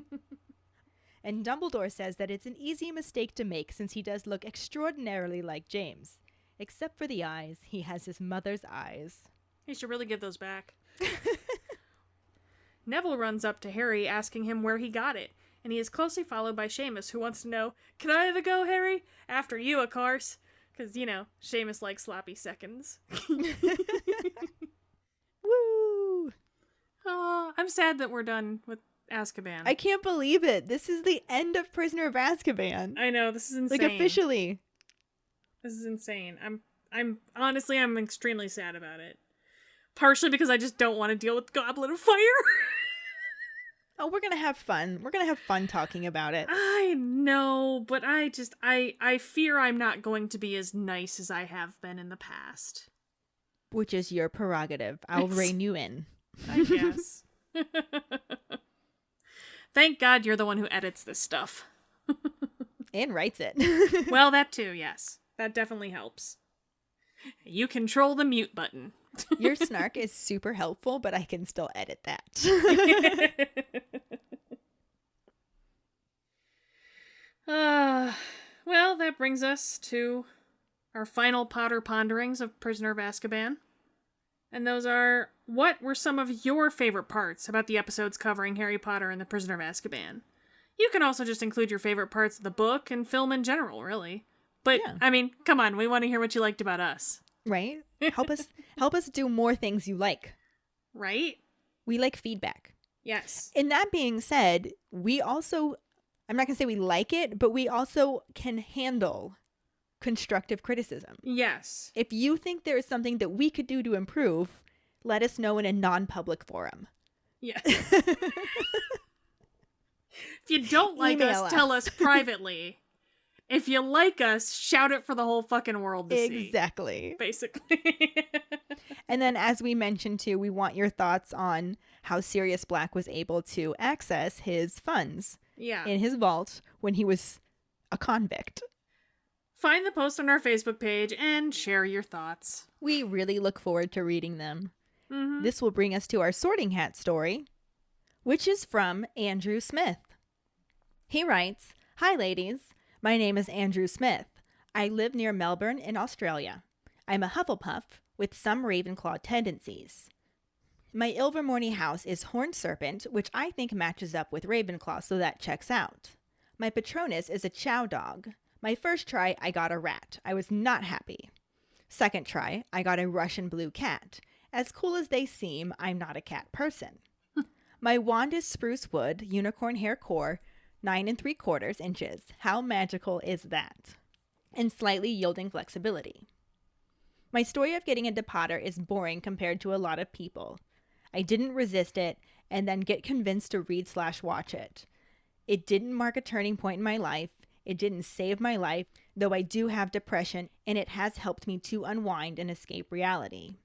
And Dumbledore says that it's an easy mistake to make since he does look extraordinarily like James. Except for the eyes, he has his mother's eyes.
He should really give those back. Neville runs up to Harry asking him where he got it, and he is closely followed by Seamus, who wants to know, can I have a go, Harry? After you, of course. Because, you know, Seamus likes sloppy seconds.
Woo!
Oh, I'm sad that we're done with Azkaban.
I can't believe it. This is the end of Prisoner of Azkaban.
I know, this is insane.
Like, officially.
This is insane. I'm honestly, I'm extremely sad about it. Partially because I just don't want to deal with Goblet of Fire.
Oh, we're gonna have fun. We're gonna have fun talking about it.
I know, but I fear I'm not going to be as nice as I have been in the past.
Which is your prerogative. I'll rein you in.
I guess. Thank God you're the one who edits this stuff.
And writes it.
Well, that too, yes. That definitely helps. You control the mute button.
Your snark is super helpful, but I can still edit that.
Well, that brings us to our final Potter ponderings of Prisoner of Azkaban. And those are, what were some of your favorite parts about the episodes covering Harry Potter and the Prisoner of Azkaban? You can also just include your favorite parts of the book and film in general, really. But, yeah. I mean, come on, we want to hear what you liked about us.
Right? Help us do more things you like.
Right?
We like feedback.
Yes.
And that being said, we also, I'm not going to say we like it, but we also can handle constructive criticism.
Yes.
If you think there is something that we could do to improve, let us know in a non-public forum.
Yes. If you don't like us, tell us privately. If you like us, shout it for the whole fucking world to see.
Exactly.
Basically.
And then, as we mentioned too, we want your thoughts on how Sirius Black was able to access his funds in his vault when he was a convict.
Find the post on our Facebook page and share your thoughts.
We really look forward to reading them.
Mm-hmm.
This will bring us to our Sorting Hat story, which is from Andrew Smith. He writes, "Hi, ladies. My name is Andrew Smith. I live near Melbourne in Australia. I'm a Hufflepuff with some Ravenclaw tendencies. My Ilvermorny house is Horned Serpent, which I think matches up with Ravenclaw, so that checks out. My Patronus is a Chow Dog. My first try, I got a rat. I was not happy. Second try, I got a Russian blue cat. As cool as they seem, I'm not a cat person. My wand is spruce wood, unicorn hair core, 9 3/4 inches. How magical is that? And slightly yielding flexibility. My story of getting into Potter is boring compared to a lot of people. I didn't resist it and then get convinced to read/watch it. It didn't mark a turning point in my life. It didn't save my life, though I do have depression, and it has helped me to unwind and escape reality.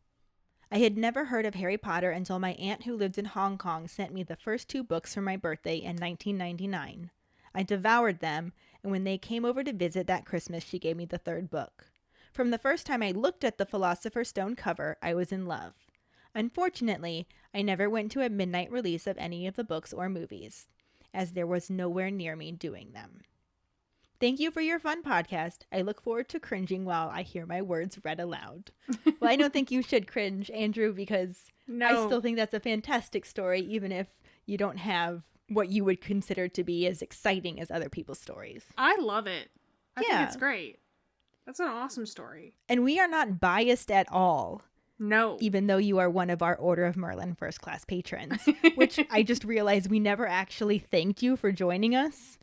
I had never heard of Harry Potter until my aunt who lived in Hong Kong sent me the first 2 books for my birthday in 1999. I devoured them, and when they came over to visit that Christmas, she gave me the 3rd book. From the first time I looked at the Philosopher's Stone cover, I was in love. Unfortunately, I never went to a midnight release of any of the books or movies, as there was nowhere near me doing them. Thank you for your fun podcast. I look forward to cringing while I hear my words read aloud. Well, I don't think you should cringe, Andrew, because I still think that's a fantastic story, even if you don't have what you would consider to be as exciting as other people's stories.
I love it. I think it's great. That's an awesome story.
And we are not biased at all.
No.
Even though you are one of our Order of Merlin first class patrons, which I just realized we never actually thanked you for joining us.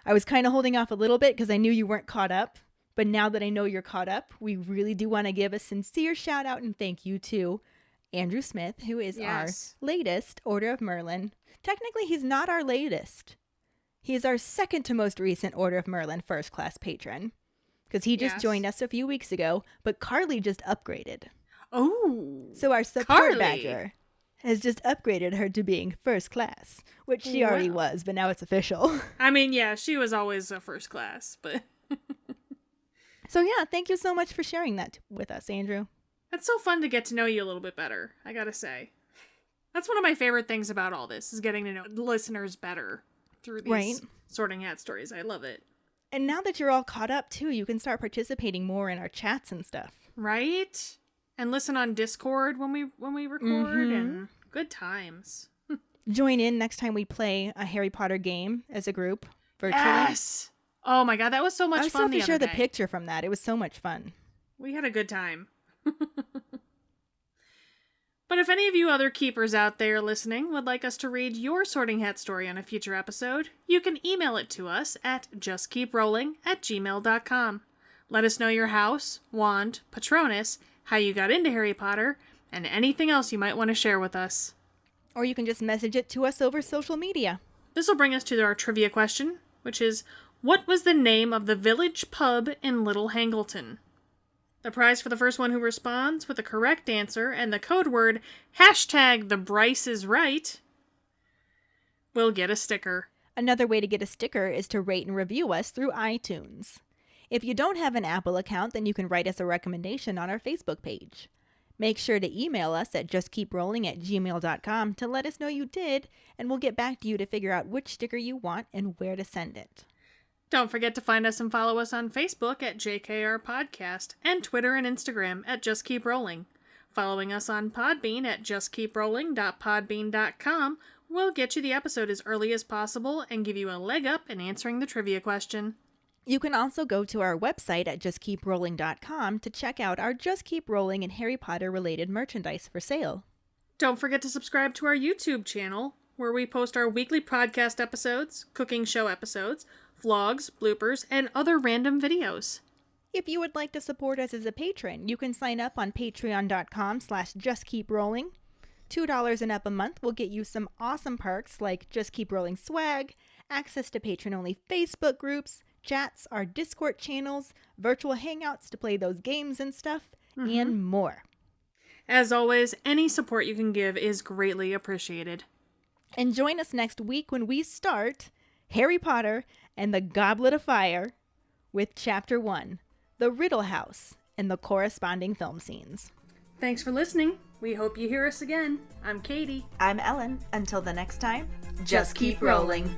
I was kind of holding off a little bit because I knew you weren't caught up. But now that I know you're caught up, we really do want to give a sincere shout out and thank you to Andrew Smith, who is our latest Order of Merlin. Technically, he's not our latest. He is our second to most recent Order of Merlin first class patron. Because he just joined us a few weeks ago, but Karlee just upgraded.
Oh.
So our support badger has just upgraded her to being first class, which she already was, but now it's official.
I mean, yeah, she was always a first class, but...
So yeah, thank you so much for sharing that with us, Andrew.
It's so fun to get to know you a little bit better, I gotta say. That's one of my favorite things about all this, is getting to know listeners better through these Sorting Hat stories. I love it.
And now that you're all caught up, too, you can start participating more in our chats and stuff.
Right? And listen on Discord when we record, and good times.
Join in next time we play a Harry Potter game as a group, virtually.
Yes! Oh my god, that was so much fun the other day.
I still have to share the picture from that. It was so much fun.
We had a good time. But if any of you other keepers out there listening would like us to read your Sorting Hat story on a future episode, you can email it to us at justkeeprowling@gmail.com. Let us know your house, wand, Patronus, how you got into Harry Potter, and anything else you might want to share with us.
Or you can just message it to us over social media.
This will bring us to our trivia question, which is, what was the name of the village pub in Little Hangleton? The prize for the first one who responds with the correct answer and the code word #TheBryceIsRight will get a sticker.
Another way to get a sticker is to rate and review us through iTunes. If you don't have an Apple account, then you can write us a recommendation on our Facebook page. Make sure to email us at justkeeprowling@gmail.com to let us know you did, and we'll get back to you to figure out which sticker you want and where to send it.
Don't forget to find us and follow us on Facebook at JKR Podcast and Twitter and Instagram at Just Keep Rolling. Following us on Podbean at justkeeprolling.podbean.com will get you the episode as early as possible and give you a leg up in answering the trivia question.
You can also go to our website at justkeeprolling.com to check out our Just Keep Rolling and Harry Potter related merchandise for sale.
Don't forget to subscribe to our YouTube channel, where we post our weekly podcast episodes, cooking show episodes, vlogs, bloopers, and other random videos.
If you would like to support us as a patron, you can sign up on patreon.com/justkeeprolling. $2 and up a month will get you some awesome perks like Just Keep Rolling swag, access to patron-only Facebook groups, chats, our Discord channels, virtual hangouts to play those games and stuff, and more.
As always, any support you can give is greatly appreciated.
And join us next week when we start Harry Potter and the Goblet of Fire with Chapter 1, The Riddle House, and the corresponding film scenes.
Thanks for listening. We hope you hear us again. I'm Kayde.
I'm Ellen. Until the next time, just keep rolling.